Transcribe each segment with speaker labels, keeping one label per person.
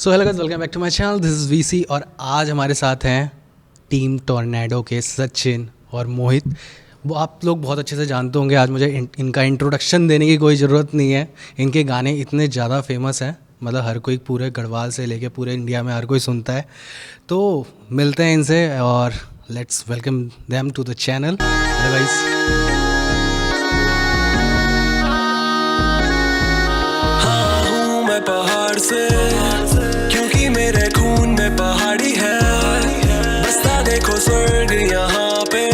Speaker 1: So hello guys, welcome back to my channel. This is VC और आज हमारे साथ हैं टीम टोर्नेडो के सचिन और मोहित। वो आप लोग बहुत अच्छे से जानते होंगे। आज मुझे इनका इंट्रोडक्शन देने की कोई ज़रूरत नहीं है। इनके गाने इतने ज़्यादा फेमस हैं, मतलब हर कोई पूरे गढ़वाल से लेके पूरे इंडिया में हर कोई सुनता है। तो मिलते हैं इनसे और let's welcome them to the channel. Hello guys.
Speaker 2: मैं पहाड़ से क्योंकि मेरे खून में पहाड़ी है। बसता देखो स्वर्ग यहाँ पे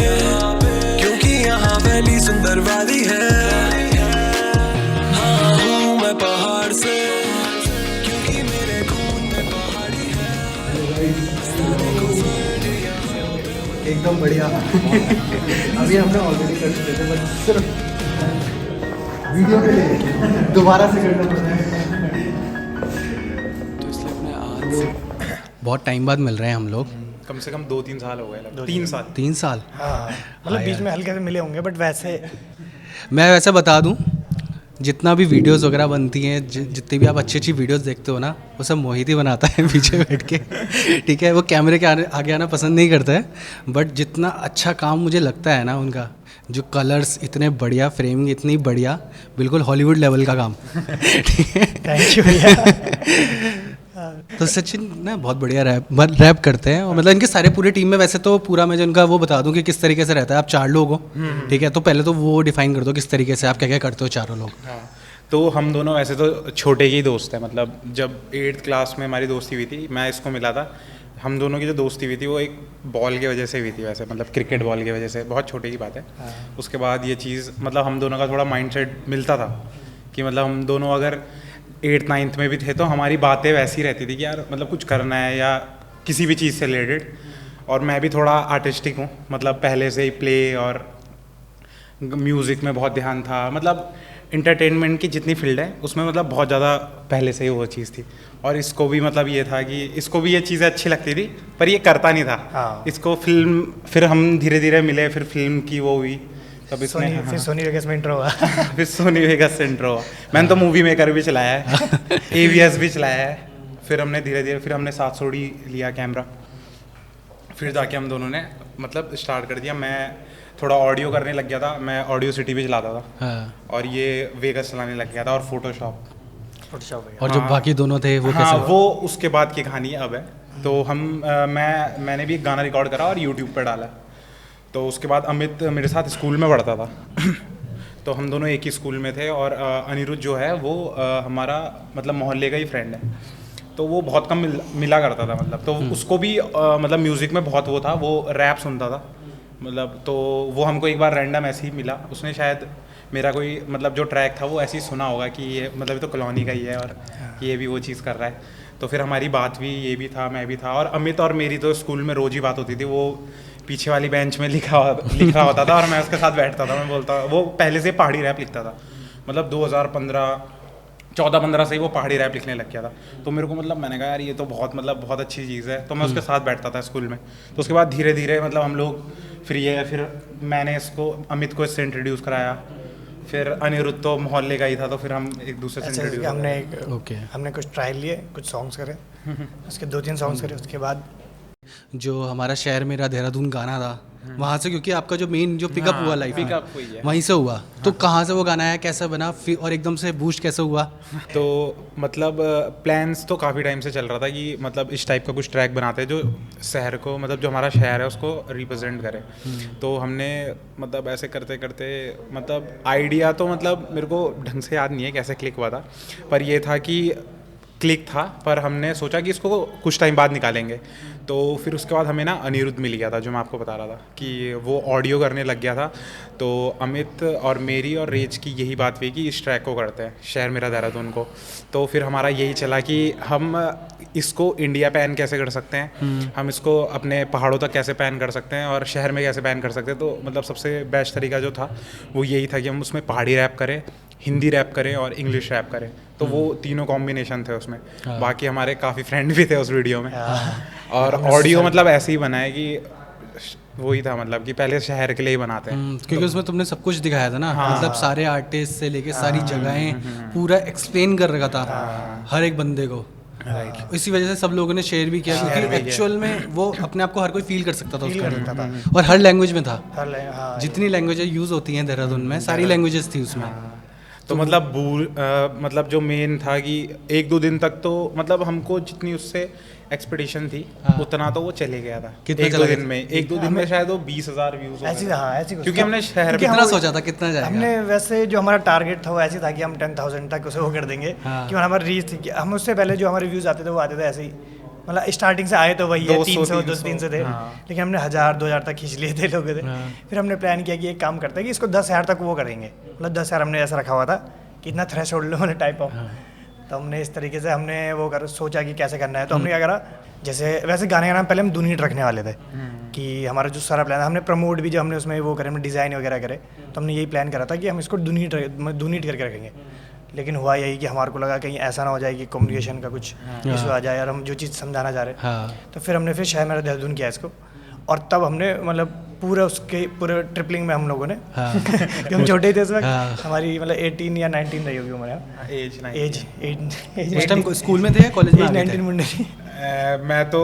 Speaker 2: क्योंकि यहाँ वैली सुंदर वाली है। हाँ हूँ मैं पहाड़ से क्योंकि मेरे खून में पहाड़ी है। बसता देखो स्वर्ग यहाँ पे।
Speaker 3: एकदम बढ़िया। अभी हमने ऑलरेडी कर चुके थे, बट सिर्फ वीडियो के लिए दोबारा से करना पड़ता है।
Speaker 1: बहुत टाइम बाद मिल रहे हैं हम लोग।
Speaker 4: कम से कम 2-3 साल हो गए। 3 साल।
Speaker 3: हाँ, मतलब बीच में हल्के से मिले होंगे, बट वैसे
Speaker 1: मैं वैसे बता दूं, जितना भी वीडियोस वगैरह बनती हैं, जितनी भी आप अच्छी अच्छी वीडियोस देखते हो ना, वो सब मोहित ही बनाता है पीछे बैठ के। ठीक है, वो कैमरे के आगे आना पसंद नहीं करता है, बट जितना अच्छा काम मुझे लगता है ना उनका, जो कलर्स इतने बढ़िया, फ्रेमिंग इतनी बढ़िया, बिल्कुल हॉलीवुड लेवल का काम। ठीक है,
Speaker 3: थैंक यू भैया।
Speaker 1: तो सचिन ना बहुत बढ़िया रैप करते हैं। और मतलब इनके सारे पूरे टीम में, वैसे तो पूरा मैं जो इनका वो बता दूं कि किस तरीके से रहता है। आप 4 लोग हो, ठीक है, तो पहले तो वो डिफाइन कर दो किस तरीके से आप क्या क्या करते हो चारों लोग।
Speaker 4: हाँ, तो हम दोनों वैसे तो छोटे ही दोस्त हैं। मतलब जब 8th क्लास में हमारी दोस्ती हुई थी, मैं इसको मिला था। हम दोनों की जो दोस्ती हुई थी वो एक बॉल की वजह से हुई थी, वैसे मतलब क्रिकेट बॉल की वजह से। बहुत छोटे की बात है। उसके बाद ये चीज़ मतलब हम दोनों का थोड़ा माइंडसेट मिलता था कि मतलब हम दोनों अगर 8th-9th में भी थे तो हमारी बातें वैसी रहती थी कि यार मतलब कुछ करना है या किसी भी चीज़ से रिलेटेड। और मैं भी थोड़ा आर्टिस्टिक हूँ, मतलब पहले से ही प्ले और म्यूज़िक में बहुत ध्यान था। मतलब इंटरटेनमेंट की जितनी फील्ड है उसमें मतलब बहुत ज़्यादा पहले से ही वो चीज़ थी। और इसको भी मतलब ये था कि इसको भी ये चीज़ें अच्छी लगती थी, पर ये करता नहीं था।
Speaker 3: हाँ।
Speaker 4: इसको फिल्म, फिर हम धीरे धीरे मिले, फिर फिल्म की वो हुई, तब इसने
Speaker 3: फिर सोनी वेगस में इंट्रो हुआ।
Speaker 4: फिर सोनी वेगस से इंट्रो हुआ। मैंने तो मूवी मेकर भी चलाया है, AVS भी चलाया है। फिर हमने धीरे धीरे फिर हमने 700D लिया कैमरा, फिर जाके हम दोनों ने मतलब स्टार्ट कर दिया। मैं थोड़ा ऑडियो करने लग गया था, मैं ऑडियो सिटी भी चलाता था।
Speaker 1: हाँ।
Speaker 4: और ये वेगस चलाने लग गया था और फोटोशॉप।
Speaker 1: और जो बाकी दोनों थे वो
Speaker 4: हाँ,
Speaker 1: कैसे?
Speaker 4: वो उसके बाद की कहानी अब है। तो मैंने भी एक गाना रिकॉर्ड करा और यूट्यूब पर डाला। तो उसके बाद अमित मेरे साथ स्कूल में पढ़ता था। तो हम दोनों एक ही स्कूल में थे। और अनिरुद्ध जो है वो हमारा मतलब मोहल्ले का ही फ्रेंड है। तो वो बहुत कम मिला करता था, मतलब तो उसको भी मतलब म्यूज़िक में बहुत वो था, वो रैप सुनता था मतलब। तो वो हमको एक बार रैंडम ऐसे ही मिला, उसने शायद मेरा कोई मतलब जो ट्रैक था वो ऐसे ही सुना होगा कि ये मतलब ये तो कॉलोनी का ही है और ये भी वो चीज़ कर रहा है। तो फिर हमारी बात भी, ये भी था, मैं भी था। और अमित और मेरी तो स्कूल में रोज़ ही बात होती थी। वो पीछे वाली बेंच में लिख रहा होता था और मैं उसके साथ बैठता था। मैं बोलता, वो पहले से पहाड़ी रैप लिखता था, मतलब 2014-15 से ही वो पहाड़ी रैप लिखने लग गया था। तो मेरे को मतलब मैंने कहा यार ये तो बहुत मतलब बहुत अच्छी चीज़ है। तो मैं उसके साथ बैठता था स्कूल में। तो उसके बाद धीरे धीरे मतलब हम लोग फिर मैंने इसको अमित को इससे इंट्रोड्यूस कराया। फिर अनिरुद्ध तो मोहल्ले का ही था, तो फिर हम एक दूसरे से इंट्रोड्यूस
Speaker 3: हमने कुछ ट्रायल लिए, कुछ सॉन्ग्स करे, उसके 2-3 सॉन्ग्स करे। उसके बाद
Speaker 1: जो हमारा शहर मेरा देहरादून गाना था, वहाँ से, क्योंकि आपका जो मेन जो पिकअप हुआ लाइफ,
Speaker 4: पिकअप हुई है
Speaker 1: वहीं से हुआ। तो कहाँ से वो गाना आया, कैसे बना, और एकदम से बूस्ट कैसे हुआ?
Speaker 4: तो मतलब प्लान्स तो काफ़ी टाइम से चल रहा था कि मतलब इस टाइप का कुछ ट्रैक बनाते हैं जो शहर को, मतलब जो हमारा शहर है उसको रिप्रेजेंट करे। तो हमने मतलब ऐसे करते करते मतलब आइडिया तो मतलब मेरे को ढंग से याद नहीं है कैसे क्लिक हुआ था, पर ये था कि क्लिक था। पर हमने सोचा कि इसको कुछ टाइम बाद निकालेंगे। तो फिर उसके बाद हमें ना अनिरुद्ध मिल गया था, जो मैं आपको बता रहा था कि वो ऑडियो करने लग गया था। तो अमित और मेरी और रेज की यही बात हुई कि इस ट्रैक को करते हैं, शहर मेरा देहरादून को। तो फिर हमारा यही चला कि हम इसको इंडिया पैन कैसे कर सकते हैं, हम इसको अपने पहाड़ों तक कैसे पैन कर सकते हैं और शहर में कैसे पैन कर सकते हैं। तो मतलब सबसे बेस्ट तरीका जो था वो यही था कि हम उसमें पहाड़ी रैप करें, हिंदी रैप करें और इंग्लिश रैप करें। तो वो तीनों कॉम्बिनेशन थे उसमें। बाकी हमारे काफ़ी फ्रेंड भी थे उस वीडियो में। और ऑडियो मतलब ऐसे ही बना है कि वही था, मतलब कि पहले शहर के लिए ही बनाते हैं।
Speaker 1: क्योंकि उसमें तुमने सब कुछ दिखाया था ना। मतलब सारे आर्टिस्ट से लेके सारी जगहें पूरा एक्सप्लेन कर रखा था हर एक बंदे को। इसी वजह से सब लोगों ने शेयर भी किया क्योंकि एक्चुअल में वो अपने आप को हर कोई फील कर सकता था
Speaker 5: फील कर सकता था
Speaker 1: उसको, और हर लैंग्वेज में था।
Speaker 5: हाँ
Speaker 1: जितनी लैंग्वेजें यूज़ होती हैं देहरादून में सारी लैंग्वेजेस थी उसमें।
Speaker 4: तो मतलब मतलब जो मेन था कि 1-2 दिन तक तो मतलब हमको जितनी उससे एक्सपेक्टेशन थी उतना तो वो चले गया था।
Speaker 1: कितना
Speaker 4: 1-2
Speaker 1: चला
Speaker 4: दिन में 1-2 दिन में शायद वो 20,000 व्यूज
Speaker 5: ऐसी ऐसी कुछ
Speaker 4: क्योंकि हमने शहर में
Speaker 1: कितना सोचा था कितना जाएगा?
Speaker 5: हमने वैसे जो हमारा टारगेट था वो ऐसे था कि हम 10,000 तक उसे वो कर देंगे कि हमारी रीच थी कि हम उससे पहले जो हमारे व्यूज़ आते थे वो आते थे ऐसे ही, मतलब स्टार्टिंग से आए तो वही है 300 थे, लेकिन हमने 1,000-2,000 तक खींच लिए थे लोग थे। फिर हमने प्लान किया कि एक काम करते हैं कि इसको 10,000 तक वो करेंगे, मतलब 10,000 हमने ऐसा रखा हुआ था कि इतना थ्रेशोल्ड वाले टाइप ऑफ। तो हमने इस तरीके से हमने वो सोचा कि कैसे करना है। तो हमने क्या करा, जैसे वैसे गाने का नाम पहले हम दूनीट रखने वाले थे कि हमारा जो सारा प्लान हमने प्रमोट भी, जब हमने उसमें वो करे, हमने डिज़ाइन वगैरह करे, तो हमने यही प्लान करा था कि हम इसको दूनीट करके रखेंगे। लेकिन हुआ यही कि हमारे को लगा कहीं ऐसा ना हो जाए कि कम्युनिकेशन का कुछ इशू आ जाए और हम जो चीज़ समझाना चाह रहे हैं। तो फिर हमने फिर शहर मेरा देहरादून किया इसको, और तब हमने मतलब पूरे ट्रिपलिंग में हम लोगों ने कि हम छोटे थे उस वक्त, हमारी मतलब 18 या 19 रही होगी हमारे एज
Speaker 1: उस टाइम स्कूल में थे या कॉलेज में?
Speaker 5: 19 मुंडे।
Speaker 4: मैं तो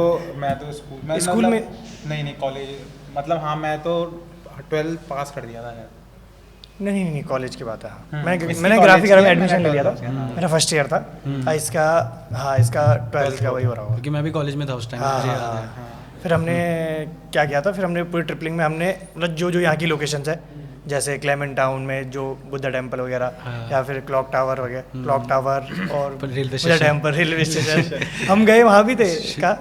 Speaker 4: स्कूल
Speaker 5: में
Speaker 4: नहीं कॉलेज, मतलब हाँ मैं तो 12 पास कर दिया था।
Speaker 5: नहीं कॉलेज की बात है। हाँ मैंने ग्राफिक में एडमिशन ले लिया था, मेरा फर्स्ट ईयर था। इसका 12th का वही हो रहा होगा
Speaker 1: क्योंकि मैं भी कॉलेज में था उस टाइम।
Speaker 5: फिर हमने क्या किया था, फिर हमने पूरी ट्रिपलिंग में हमने मतलब जो यहाँ की लोकेशंस है, जैसे क्लेमेंट टाउन में जो बुद्धा टेम्पल वगैरह या फिर क्लॉक टावर वगैरह, क्लॉक टावर और बुद्धा टेम्पल, रेलवे स्टेशन हम गए, वहाँ भी थे का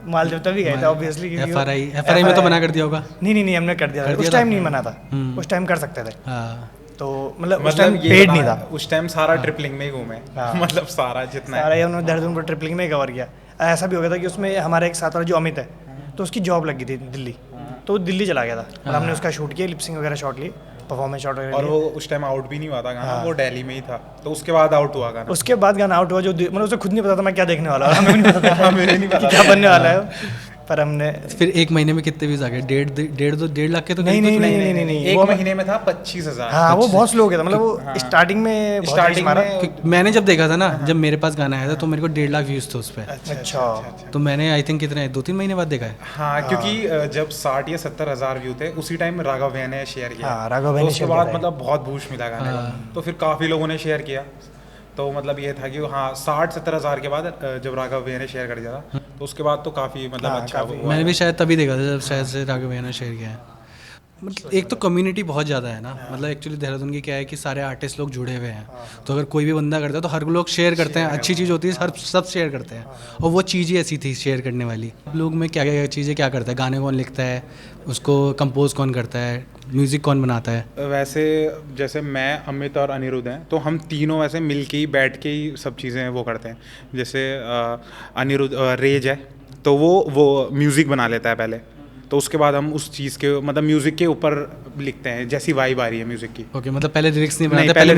Speaker 5: मालदेवता भी गए थे ऑब्वियसली।
Speaker 1: FRI में तो मना कर दिया होगा?
Speaker 5: नहीं हमने कर दिया था, उस टाइम नहीं मना था, उस टाइम कर सकते थे। तो मतलब उस टाइम पेड नहीं था,
Speaker 4: उस टाइम सारा ट्रिपलिंग में ही घूमे, मतलब सारा जितना
Speaker 5: सारा हमने देहरादून पर ट्रिपलिंग में कवर किया। ऐसा भी हो गया था कि उसमें हमारा एक साथ वाला जो अमित है, तो उसकी जॉब लगी थी दिल्ली, तो वो दिल्ली चला गया था और हमने उसका शूट किया, लिपसिंग वगैरह शॉट लिए, परफॉर्मेंस शॉट वगैरह।
Speaker 4: और वो उस टाइम आउट भी नहीं हुआ था गाना, वो दिल्ली में ही था, तो उसके बाद आउट हुआ गाना।
Speaker 5: उसके बाद गाना आउट हुआ, जो मतलब उसे खुद नहीं पता था मैं क्या देखने वाला हूँ, हमें नहीं पता था मेरे नहीं पता क्या बनने वाला है। पर हमने
Speaker 1: फिर 1 महीने में कितने व्यूज आ गए? 1.5 लाख के तो
Speaker 5: नहीं
Speaker 4: 1 महीने में था 25,000।
Speaker 5: हाँ वो बहुत स्लो हो गया था, मतलब वो स्टार्टिंग में
Speaker 1: मैंने जब देखा था ना, जब मेरे पास गाना आया था तो मेरे को 1.5 लाख व्यूज थे उस पर।
Speaker 5: अच्छा,
Speaker 1: तो मैंने आई थिंक कितने 2-3 महीने बाद देखा है।
Speaker 4: हाँ क्योंकि जब 60 या 70,000 व्यू थे उसी टाइम राघव भैया ने शेयर किया।
Speaker 5: राघव भैया ने
Speaker 4: उसके बाद मतलब बहुत बूस्ट मिला गाने को, तो फिर काफ़ी लोगों ने शेयर किया। तो मतलब ये था कि हाँ 60-70 हज़ार के बाद जब राघव भैया ने शेयर कर दिया था, तो उसके बाद तो काफ़ी मतलब अच्छा हुआ।
Speaker 1: मैंने भी शायद तभी देखा था जब शायद से राघव भैया ने शेयर किया है। मतलब एक तो कम्युनिटी बहुत ज़्यादा है ना, मतलब एक्चुअली देहरादून की क्या है कि सारे आर्टिस्ट लोग जुड़े हुए हैं, तो अगर कोई भी बंदा करता है तो हर लोग शेयर करते हैं, अच्छी चीज़ होती है हर सब शेयर करते हैं, और वो चीज़ ही ऐसी थी शेयर करने वाली। लोग में क्या क्या चीज़ें क्या करता है, गाने कौन लिखता है, उसको कंपोज कौन करता है, म्यूज़िक कौन बनाता है।
Speaker 4: वैसे जैसे मैं, अमित और अनिरुद्ध हैं, तो हम तीनों वैसे मिल के ही बैठ के ही सब चीज़ें वो करते हैं। जैसे अनिरुद्ध रेज है तो वो म्यूज़िक बना लेता है पहले, तो उसके बाद हम उस चीज़ के मतलब म्यूज़िक के ऊपर लिखते हैं, जैसी वाइब आ रही है म्यूज़िक की।
Speaker 1: ओके, मतलब पहले लिरिक्स नहीं बनाते,
Speaker 4: पहले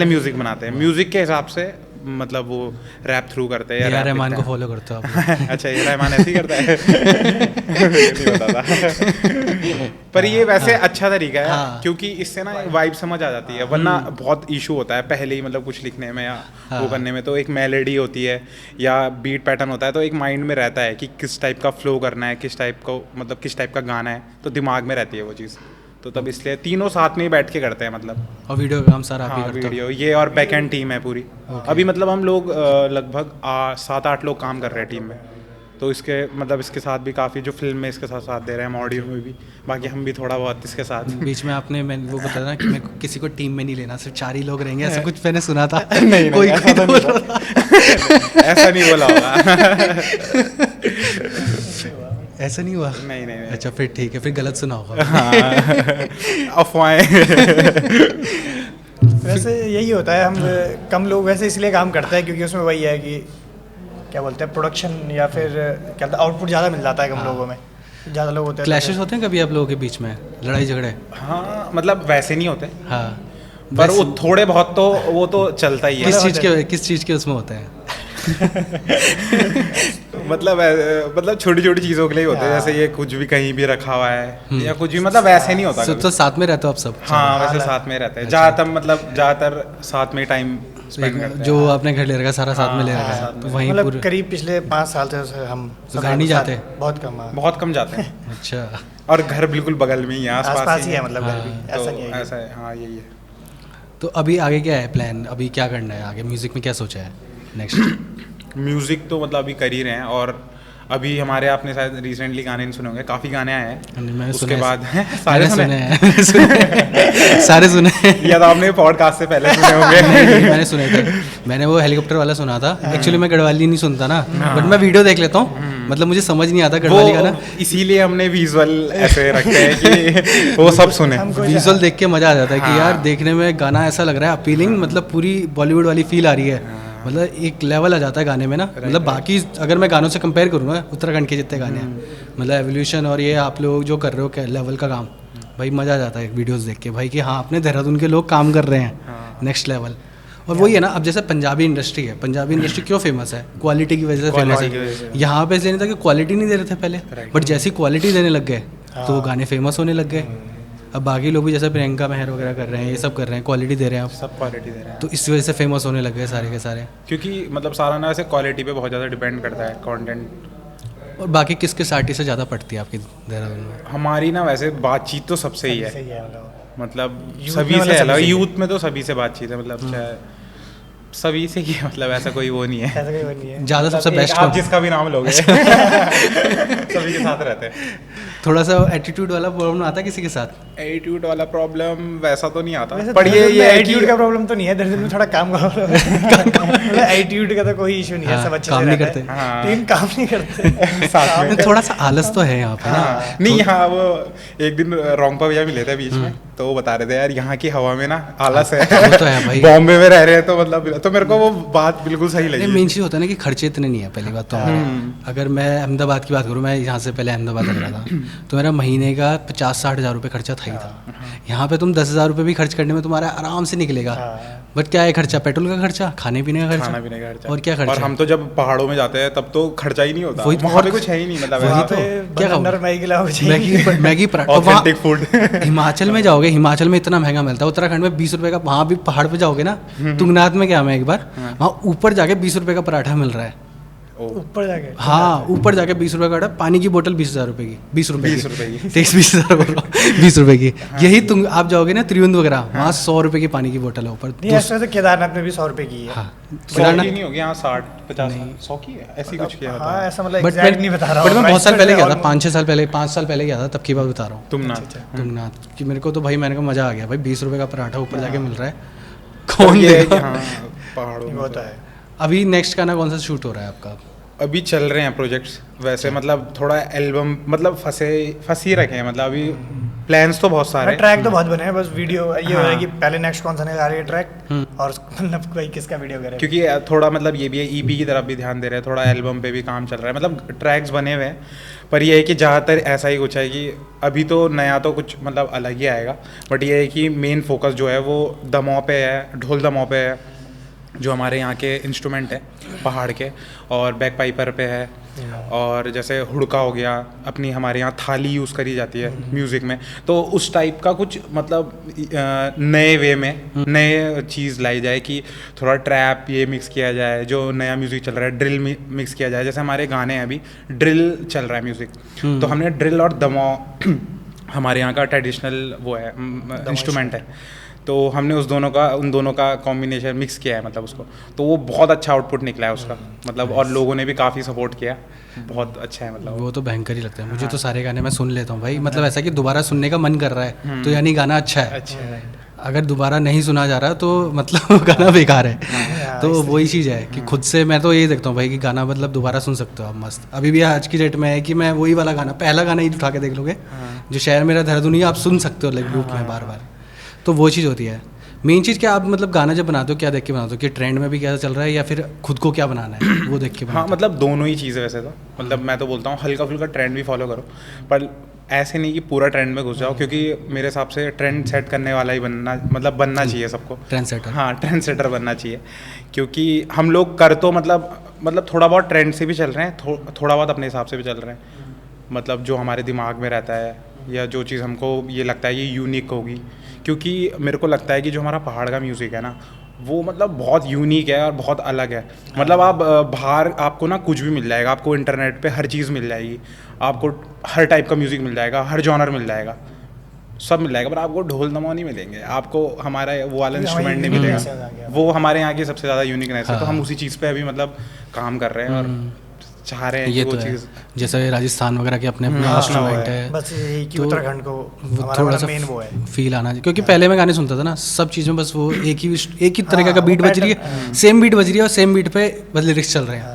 Speaker 4: म्यूज़िक बनाते हैं, म्यूज़िक के हिसाब से मतलब वो रैप थ्रू करते हैं।
Speaker 1: या रहमान को फॉलो करते हो आप?
Speaker 4: अच्छा, ये रहमान ऐसे ही करता है? नहीं पता था। पर ये वैसे अच्छा तरीका है, क्योंकि इससे ना वाइब समझ आ जाती है, वरना बहुत इशू होता है पहले ही मतलब कुछ लिखने में या वो करने में। तो एक मेलोडी होती है या बीट पैटर्न होता है, तो एक माइंड में रहता है कि किस टाइप का फ्लो करना है, किस टाइप को मतलब किस टाइप का गाना है, तो दिमाग में रहती है वो चीज़। तो तब इसलिए तीनों साथ में ही बैठ के करते हैं मतलब।
Speaker 1: और वीडियो का काम सारा आप ही करते हो?
Speaker 4: वीडियो ये और बैक एंड टीम है पूरी। अभी मतलब हम लोग लगभग 7-8 लोग काम कर रहे हैं टीम में, तो इसके मतलब इसके साथ भी काफ़ी जो फिल्म में इसके साथ दे रहे हैं, हम ऑडियो में भी, बाकी हम भी थोड़ा बहुत इसके साथ।
Speaker 1: बीच में आपने मैंने वो बताया ना कि मैं किसी को टीम में नहीं लेना, सिर्फ 4 ही लोग रहेंगे, ऐसा कुछ मैंने सुना था।
Speaker 4: नहीं, कोई ऐसा नहीं बोला होगा।
Speaker 1: ऐसा नहीं हुआ?
Speaker 4: नहीं।
Speaker 1: अच्छा फिर ठीक है, फिर गलत सुना होगा।
Speaker 4: अफवाहें।
Speaker 5: वैसे यही होता है, हम कम लोग वैसे इसलिए काम करते हैं क्योंकि उसमें वही है कि क्या बोलते हैं, प्रोडक्शन या फिर क्या आउटपुट ज़्यादा मिल जाता है कम लोगों में, ज़्यादा लोग होते हैं।
Speaker 1: क्लैशेस होते हैं कभी आप लोगों के बीच में, लड़ाई झगड़े?
Speaker 4: हाँ मतलब वैसे नहीं होते,
Speaker 1: हाँ,
Speaker 4: पर वो थोड़े बहुत तो वो तो चलता ही है।
Speaker 1: किस चीज़ के उसमें होते हैं?
Speaker 4: मतलब छोटी छोटी चीज़ों के लिए होते हैं, जैसे ये कुछ भी कहीं भी रखा हुआ है या कुछ भी, मतलब वैसे नहीं होता।
Speaker 1: तो साथ में रहते हो आप सब?
Speaker 4: हाँ वैसे साथ में रहते हैं ज़्यादातर, मतलब ज़्यादातर साथ में टाइम स्पेंड करते हैं।
Speaker 1: जो आपने घर ले रखा सारा साथ में ले रखा है, तो वहीं
Speaker 5: मतलब
Speaker 1: पूरे
Speaker 5: करीब पिछले 5 साल से हम
Speaker 1: तो घर नहीं जाते?
Speaker 5: बहुत कम। हाँ।
Speaker 4: बहुत कम जाते हैं
Speaker 1: अच्छा।
Speaker 4: और घर बिल्कुल बगल में ही है,
Speaker 5: आसपास ही है, मतलब घर भी
Speaker 4: तो
Speaker 5: ऐसा नहीं है
Speaker 4: ऐसा है, हाँ यही है।
Speaker 1: तो अभी आगे क्या है प्लान, अभी क्या करना है आगे, म्यूज़िक में क्या सोचा है नेक्स्ट?
Speaker 4: म्यूज़िक तो मतलब अभी कर ही रहे हैं, और अभी हमारे आपने शायद रिसेंटली गाने नहीं सुने होंगे, काफ़ी गाने आए हैं।
Speaker 1: मैंने
Speaker 4: उसके
Speaker 1: सुने
Speaker 4: बाद
Speaker 1: सारे सुने हैं सारे सुने हैं।
Speaker 4: या तो आपने पॉडकास्ट से पहले सुने होंगे।
Speaker 1: नहीं, मैंने सुने थे। मैंने वो हेलीकॉप्टर वाला सुना था। एक्चुअली मैं गढ़वाली नहीं सुनता ना, बट मैं वीडियो देख लेता हूँ, मतलब मुझे समझ नहीं आता गढ़वाली गाना।
Speaker 4: इसीलिए हमने विजुअल ऐसे रखे हैं कि वो सब सुने।
Speaker 1: विजुअल देख के मज़ा आ जाता है कि यार देखने में गाना ऐसा लग रहा है अपीलिंग, मतलब पूरी बॉलीवुड वाली फील आ रही है, मतलब एक लेवल आ जाता है गाने में ना। मतलब बाकी अगर मैं गानों से कंपेयर करूँ ना, उत्तराखंड के जितने गाने हैं, मतलब एवोल्यूशन और ये आप लोग जो कर रहे हो लेवल का काम, भाई मज़ा आ जाता है वीडियोस देख के भाई कि हाँ अपने देहरादून के लोग काम कर रहे हैं नेक्स्ट लेवल। और वही है ना, अब जैसे पंजाबी इंडस्ट्री है, पंजाबी इंडस्ट्री क्यों फेमस है? क्वालिटी की वजह से फेमस है। यहाँ पे इसलिए नहीं था कि क्वालिटी नहीं दे रहे थे पहले, बट जैसी क्वालिटी देने लग गए तो गाने फेमस होने लग गए। अब बाकी लोग भी जैसे प्रियंका मेहर वगैरह कर रहे हैं, ये सब कर रहे हैं, क्वालिटी दे रहे हैं,
Speaker 4: सब क्वालिटी दे रहे हैं,
Speaker 1: तो इस वजह से फेमस होने लग गए सारे के सारे।
Speaker 4: क्योंकि मतलब सारा ना वैसे क्वालिटी पे बहुत ज़्यादा डिपेंड करता है कंटेंट।
Speaker 1: और बाकी किस किस आर्टिस्ट से ज़्यादा पड़ती है आपकी देहरादून में?
Speaker 4: हमारी ना वैसे बातचीत तो सबसे ही है,
Speaker 5: सही है
Speaker 4: मतलब
Speaker 5: यूथ
Speaker 4: सभी
Speaker 5: में
Speaker 4: से
Speaker 5: मतलब
Speaker 4: अलग,
Speaker 5: सभी से।
Speaker 4: यूथ में तो सभी से बातचीत है, मतलब चाहे सभी से ही है, मतलब ऐसा कोई वो नहीं है।
Speaker 5: ऐसा कोई वो नहीं है।
Speaker 1: ज़्यादा सबसे
Speaker 4: एक
Speaker 1: बेस्ट
Speaker 4: आप जिसका भी नाम लोगे सभी के साथ रहते हैं।
Speaker 1: थोड़ा सा एटीट्यूड वाला प्रॉब्लम आता है किसी के साथ?
Speaker 4: एटीट्यूड वाला प्रॉब्लम वैसा तो नहीं आता,
Speaker 5: वैसे
Speaker 4: पर ये है
Speaker 5: एटीट्यूड
Speaker 4: कि
Speaker 5: का प्रॉब्लम तो नहीं है, दरअसल में थोड़ा काम का मतलब एटीट्यूड का तो कोई इशू नहीं है,
Speaker 1: हाँ,
Speaker 5: सब अच्छे
Speaker 1: काम
Speaker 5: से
Speaker 1: नहीं
Speaker 5: रहते
Speaker 1: करते।
Speaker 5: हैं,
Speaker 4: हाँ।
Speaker 5: लेकिन काम नहीं करते
Speaker 4: साथ में।
Speaker 1: थोड़ा सा आलस तो है यहाँ पे ना।
Speaker 4: हाँ, नहीं यहाँ वो एक दिन रोंगपा भैया मिले थे बीच में, तो वो बता रहे थे यार यहाँ की हवा में ना आलस है।
Speaker 1: वो तो है भाई।
Speaker 4: बॉम्बे में रह रहे हैं तो मतलब, तो मेरे को वो बात बिल्कुल सही लगी।
Speaker 1: मेन चीज़ होता है ना कि खर्चे इतने नहीं है पहली बात तो हमारे। अगर मैं अहमदाबाद की बात करूँ, मैं यहाँ से पहले अहमदाबाद लग रहा था, तो मेरा महीने का 50-60 हज़ार रुपये खर्चा था ही था। यहाँ पे तुम 10,000 रुपये भी खर्च करने में तुम्हारा आराम से निकलेगा। बट क्या है खर्चा? पेट्रोल का खर्चा, खाने पीने का खर्चा,
Speaker 4: खाना पीने का खर्चा,
Speaker 1: और क्या खर्चा?
Speaker 4: और हम तो जब पहाड़ों में जाते हैं तब तो खर्चा ही नहीं होता,
Speaker 1: वही
Speaker 4: वहाँ पे कुछ है ही नहीं, मतलब
Speaker 1: वही
Speaker 4: वहाँ
Speaker 1: तो।
Speaker 4: पे
Speaker 1: क्या खाओगे?
Speaker 5: बंदर मैगी लाओ
Speaker 1: मैगी पराठा। और वहाँ
Speaker 4: ऑथेंटिक फूड।
Speaker 1: हिमाचल में जाओगे, हिमाचल में इतना महंगा मिलता है, उत्तराखंड में 20 रुपये का। वहाँ भी पहाड़ पे जाओगे ना, तुंगनाथ में गया मैं एक बार, वहाँ ऊपर जाके 20 रुपये का पराठा मिल रहा है।
Speaker 5: ऊपर जाके।
Speaker 1: हाँ, ऊपर जाके 20 रुपये का। पानी की बोतल 20,000 रुपये की, 20 रुपये
Speaker 4: 20 रुपये की।
Speaker 1: 20,000 बोल रहा हूँ, 20 रुपये की। यही तुम आप जाओगे ना त्रिवेंद्र वगैरह, वहाँ 100 रुपये की पानी की बोतल है ऊपर।
Speaker 5: नहीं ऐसे तो केदारनाथ में भी 100 रुपये की है।
Speaker 1: हाँ,
Speaker 4: 100 की नहीं होगी यहाँ, 60-50 100 की है, ऐसी कुछ किया
Speaker 5: हाँ ऐसा मतलब
Speaker 1: बट
Speaker 5: एग्जैक्ट नहीं बता रहा
Speaker 1: बट
Speaker 5: हूँ
Speaker 1: मैं बहुत साल पहले गया था,
Speaker 5: और-
Speaker 1: 5-6 साल पहले, 5 साल पहले गया था, तब की बात बता रहा हूँ।
Speaker 4: तुम ना
Speaker 1: तुंगनाथ कि मेरे को तो भाई, मैंने कहा मज़ा आ गया भाई, 20 रुपये का पराठा ऊपर जाके मिल रहा है, कौन
Speaker 4: ये है कि
Speaker 1: देगा?
Speaker 4: हाँ पहाड़ों में
Speaker 5: वो तो है।
Speaker 1: अभी नेक्स्ट गाना कौन सा शूट हो रहा है आपका?
Speaker 4: अभी चल रहे हैं प्रोजेक्ट्स वैसे, मतलब थोड़ा एल्बम मतलब फंस ही रखे हैं, मतलब अभी प्लान्स तो बहुत सारे हैं।
Speaker 5: ट्रैक तो बहुत बने हैं, बस वीडियो ये हो रहा है
Speaker 4: हाँ।
Speaker 5: कि पहले नेक्स्ट कौन सा निकाल रही है ट्रैक, और मतलब कोई किसका वीडियो करे।
Speaker 4: क्योंकि थोड़ा मतलब ये भी है, ईपी की तरफ भी ध्यान दे रहे हैं, थोड़ा एल्बम पे भी काम चल रहा है, मतलब ट्रैक्स बने हुए हैं, पर ये है कि ज़्यादातर ऐसा ही कुछ है कि अभी तो नया तो कुछ मतलब अलग ही आएगा, बट ये है कि मेन फोकस जो है वो दमों पे है, ढोल दमों पे है, जो हमारे यहाँ के इंस्ट्रूमेंट है पहाड़ के, और बैक पाइपर पे है, और जैसे हुड़का हो गया, अपनी हमारे यहाँ थाली यूज़ करी जाती है म्यूज़िक में, तो उस टाइप का कुछ मतलब नए वे में नए चीज़ लाई जाए कि थोड़ा ट्रैप ये मिक्स किया जाए, जो नया म्यूज़िक चल रहा है ड्रिल मिक्स किया जाए, जैसे हमारे गाने हैं अभी ड्रिल चल रहा है म्यूज़िक, तो हमने ड्रिल और दमो हमारे यहाँ का ट्रेडिशनल वो है इंस्ट्रूमेंट है, तो हमने उन दोनों का कॉम्बिनेशन मिक्स किया है, मतलब उसको, तो वो बहुत अच्छा आउटपुट निकला है उसका, मतलब और लोगों ने भी काफ़ी सपोर्ट किया, बहुत अच्छा है, मतलब
Speaker 1: वो तो भयंकर ही लगता है मुझे। तो सारे गाने मैं सुन लेता हूँ भाई, मतलब ऐसा कि दोबारा सुनने का मन कर रहा है, तो यानी गाना अच्छा है। अगर दोबारा नहीं सुना जा रहा तो मतलब गाना बेकार है। तो वही चीज़ है कि खुद से मैं तो यही देखता हूँ भाई कि गाना मतलब दोबारा सुन सकते हो आप मस्त। अभी भी आज की डेट में है कि मैं वही वाला गाना, पहला गाना ही उठा के देख लोगे, जो शहर मेरा देहरादून ही, आप सुन सकते हो लाइक लूप में बार बार। तो वो चीज़ होती है। मेन चीज़ क्या, आप मतलब गाना जब बनाते हो क्या देख के बनाते हो, कि ट्रेंड में भी क्या चल रहा है या फिर खुद को क्या बनाना है वो देख के बनाते
Speaker 4: हाँ, मतलब दोनों ही चीज़ है वैसे तो, मतलब मैं तो बोलता हूँ हल्का फुल्का ट्रेंड भी फॉलो करो, पर ऐसे नहीं कि पूरा ट्रेंड में घुस जाओ, क्योंकि मेरे हिसाब से ट्रेंड सेट करने वाला ही बनना चाहिए सबको,
Speaker 1: ट्रेंड सेटर।
Speaker 4: हाँ ट्रेंड सेटर बनना चाहिए, क्योंकि हम लोग कर तो मतलब थोड़ा बहुत ट्रेंड से भी चल रहे हैं, थोड़ा बहुत अपने हिसाब से भी चल रहे हैं, मतलब जो हमारे दिमाग में रहता है या जो चीज़ हमको ये लगता है ये यूनिक होगी, क्योंकि मेरे को लगता है कि जो हमारा पहाड़ का म्यूज़िक है ना, वो मतलब बहुत यूनिक है और बहुत अलग है। मतलब आप बाहर आपको ना कुछ भी मिल जाएगा, आपको इंटरनेट पे हर चीज़ मिल जाएगी, आपको हर टाइप का म्यूज़िक मिल जाएगा, हर जॉनर मिल जाएगा, सब मिल जाएगा, पर आपको ढोल दमाऊ नहीं मिलेंगे, आपको हमारा वो वाला इंस्ट्रूमेंट नहीं मिलेगा। वो हमारे यहाँ की सबसे ज़्यादा यूनिकनेस है। तो हम उसी चीज़ पे अभी मतलब काम कर रहे हैं और चाह रहे हैं
Speaker 1: ये
Speaker 4: कि
Speaker 1: तो
Speaker 4: वो
Speaker 1: है।
Speaker 4: चीज़
Speaker 1: जैसे राजस्थान वगैरह के अपने अपने इंस्ट्रूमेंट है,
Speaker 5: बस यही कि
Speaker 1: तो
Speaker 5: उत्तराखंड को
Speaker 1: वो
Speaker 5: हमारा
Speaker 1: थोड़ा
Speaker 5: वाला
Speaker 1: सा
Speaker 5: मेन वो है।
Speaker 1: फील आना चाहिए, क्योंकि पहले मैं गाने सुनता था ना, सब चीज़ में बस वो एक ही तरीके का
Speaker 5: वो
Speaker 1: बीट बज रही है,
Speaker 5: pattern,
Speaker 1: सेम बीट बज रही है और सेम बीट पे बस लिरिक्स चल रहे हैं,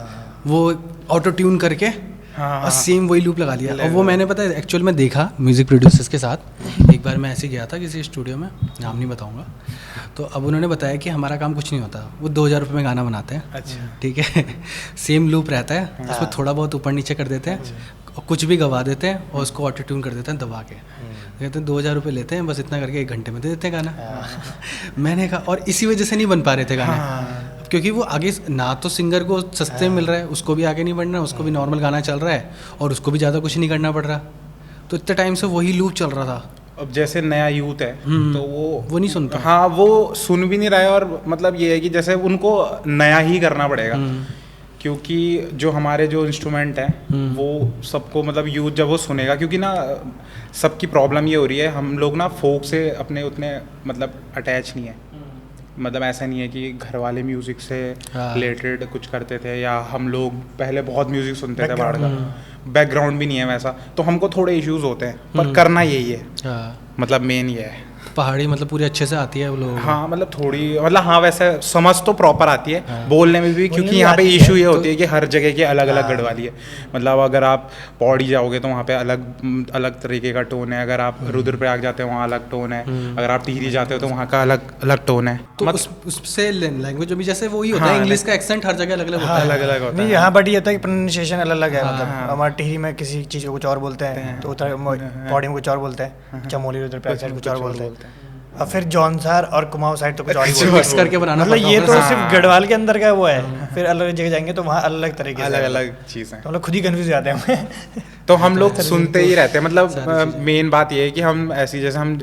Speaker 1: वो ऑटो ट्यून करके और सेम वही लूप लगा लिया। और वो मैंने पता है एक्चुअल में देखा म्यूज़िक प्रोड्यूसर्स के साथ, एक बार मैं ऐसे गया था किसी स्टूडियो में, नाम नहीं बताऊंगा, तो अब उन्होंने बताया कि हमारा काम कुछ नहीं होता, वो 2000 रुपये में गाना बनाते हैं।
Speaker 4: अच्छा।
Speaker 1: ठीक है सेम लूप रहता है, उसमें थोड़ा बहुत ऊपर नीचे कर देते हैं और कुछ भी गवा देते हैं और उसको ऑटो ट्यून कर देते हैं दबा के, कहते हैं 2000 रुपये लेते हैं, बस इतना करके 1 घंटे में दे देते हैं गाना। मैंने कहा, और इसी वजह से नहीं बन पा रहे थे गाने, क्योंकि वो आगे ना तो सिंगर को सस्ते में मिल रहा है, उसको भी आगे नहीं बढ़ना, उसको भी नॉर्मल गाना चल रहा है और उसको भी ज़्यादा कुछ नहीं करना पड़ रहा, तो इतने टाइम से वही लूप चल रहा था।
Speaker 4: अब जैसे नया यूथ है तो वो
Speaker 1: नहीं सुनता।
Speaker 4: हाँ, वो सुन भी नहीं रहा है, और मतलब ये है कि जैसे उनको नया ही करना पड़ेगा, क्योंकि जो हमारे जो इंस्ट्रूमेंट हैं वो सबको मतलब यूथ जब वो सुनेगा, क्योंकि ना सबकी प्रॉब्लम ये हो रही है, हम लोग ना फोक से अपने उतने मतलब अटैच नहीं है। मतलब ऐसा नहीं है कि घर वाले म्यूज़िक से रिलेटेड कुछ करते थे, या हम लोग पहले बहुत म्यूज़िक सुनते थे बाहर का, बैकग्राउंड भी नहीं है वैसा, तो हमको थोड़े इश्यूज होते हैं, पर करना यही है। मतलब मेन ये है।
Speaker 1: पहाड़ी मतलब पूरी अच्छे से आती है वो लोग।
Speaker 4: हाँ, मतलब थोड़ी मतलब हाँ, वैसे समझ तो प्रॉपर आती है, बोलने में भी, क्योंकि यहाँ पे इशू ये होती है कि हर जगह की अलग अलग गढ़वाली है। मतलब अगर आप पौड़ी जाओगे तो वहाँ पे अलग अलग तरीके का टोन है, अगर आप रुद्रप्रयाग जाते हो वहाँ अलग टोन है, अगर आप टिहरी जाते हो तो वहाँ का अलग अलग टोन है।
Speaker 1: तो उससे लैंग्वेज भी जैसे वही होता है, इंग्लिश का एक्सेंट हर जगह अलग अलग होता है।
Speaker 4: अलग अलग होता
Speaker 5: नहीं,
Speaker 4: है।
Speaker 5: यहाँ बट ये होता है कि प्रोनाउंसिएशन अलग अलग है। मतलब हमारे टिहरी में किसी चीज़ को कुछ और बोलते हैं, तो उत्तर पौड़ी में कुछ और बोलते हैं, चमोली रुद्रप्रयाग साइड कुछ और बोलते हैं, और फिर जौनसार और कुमाऊं साइड तो कुछ और ही बोलते हैं।
Speaker 1: मिक्स करके बनाना
Speaker 5: मतलब ये तो
Speaker 1: पड़ता
Speaker 5: सिर्फ गढ़वाल के अंदर का वो है, फिर अलग जगह जाएंगे तो वहाँ अलग अलग तरीके से
Speaker 4: अलग अलग चीज़ है,
Speaker 5: तो हम लोग खुद ही कन्फ्यूज हो जाते हैं।
Speaker 4: तो हम लोग सुनते ही रहते हैं। मतलब मेन बात ये है कि हम ऐसी जैसे हम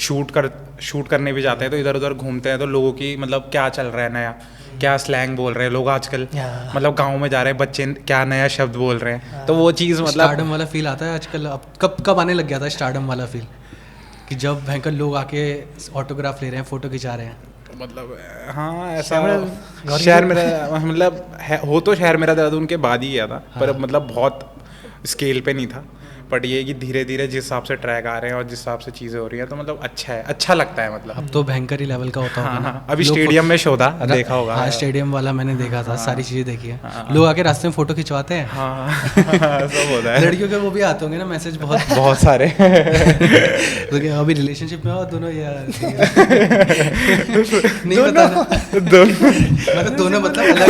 Speaker 4: शूट करने भी जाते हैं तो इधर उधर घूमते हैं, तो लोगों की मतलब क्या चल रहा है नया, क्या स्लैंग बोल रहे हैं लोग आजकल, मतलब गांव में जा रहे हैं बच्चे क्या नया शब्द बोल रहे हैं, तो वो चीज़ मतलब
Speaker 1: स्टारडम वाला फील आता है आजकल। अब कब आने लग गया था स्टारडम वाला फील, कि जब भयंकर लोग आके ऑटोग्राफ ले रहे हैं, फोटो खिंचा रहे हैं।
Speaker 4: मतलब हाँ, ऐसा शहर मेरा मतलब हो तो शहर मेरा देहरादून के बाद ही गया था, पर मतलब बहुत स्केल पे नहीं था। बट ये कि धीरे धीरे जिस हिसाब से ट्रैक आ रहे हैं और जिस हिसाब से चीज़ें हो रही हैं, तो मतलब अच्छा है, अच्छा लगता है। मतलब
Speaker 1: अब तो भयंकर ही लेवल का होता होगा ना।
Speaker 4: अभी स्टेडियम में शो था, देखा होगा।
Speaker 1: हाँ, स्टेडियम वाला मैंने देखा था, सारी चीज़ें देखी है। लोग आके रास्ते में फोटो खिंचवाते हैं।
Speaker 4: हाँ, सब होता है।
Speaker 1: लड़कियों के वो भी आते होंगे ना मैसेज बहुत
Speaker 4: बहुत सारे।
Speaker 1: तो क्या अभी रिलेशनशिप में हो दोनों या नहीं पता ना? मतलब दोनों मतलब अलग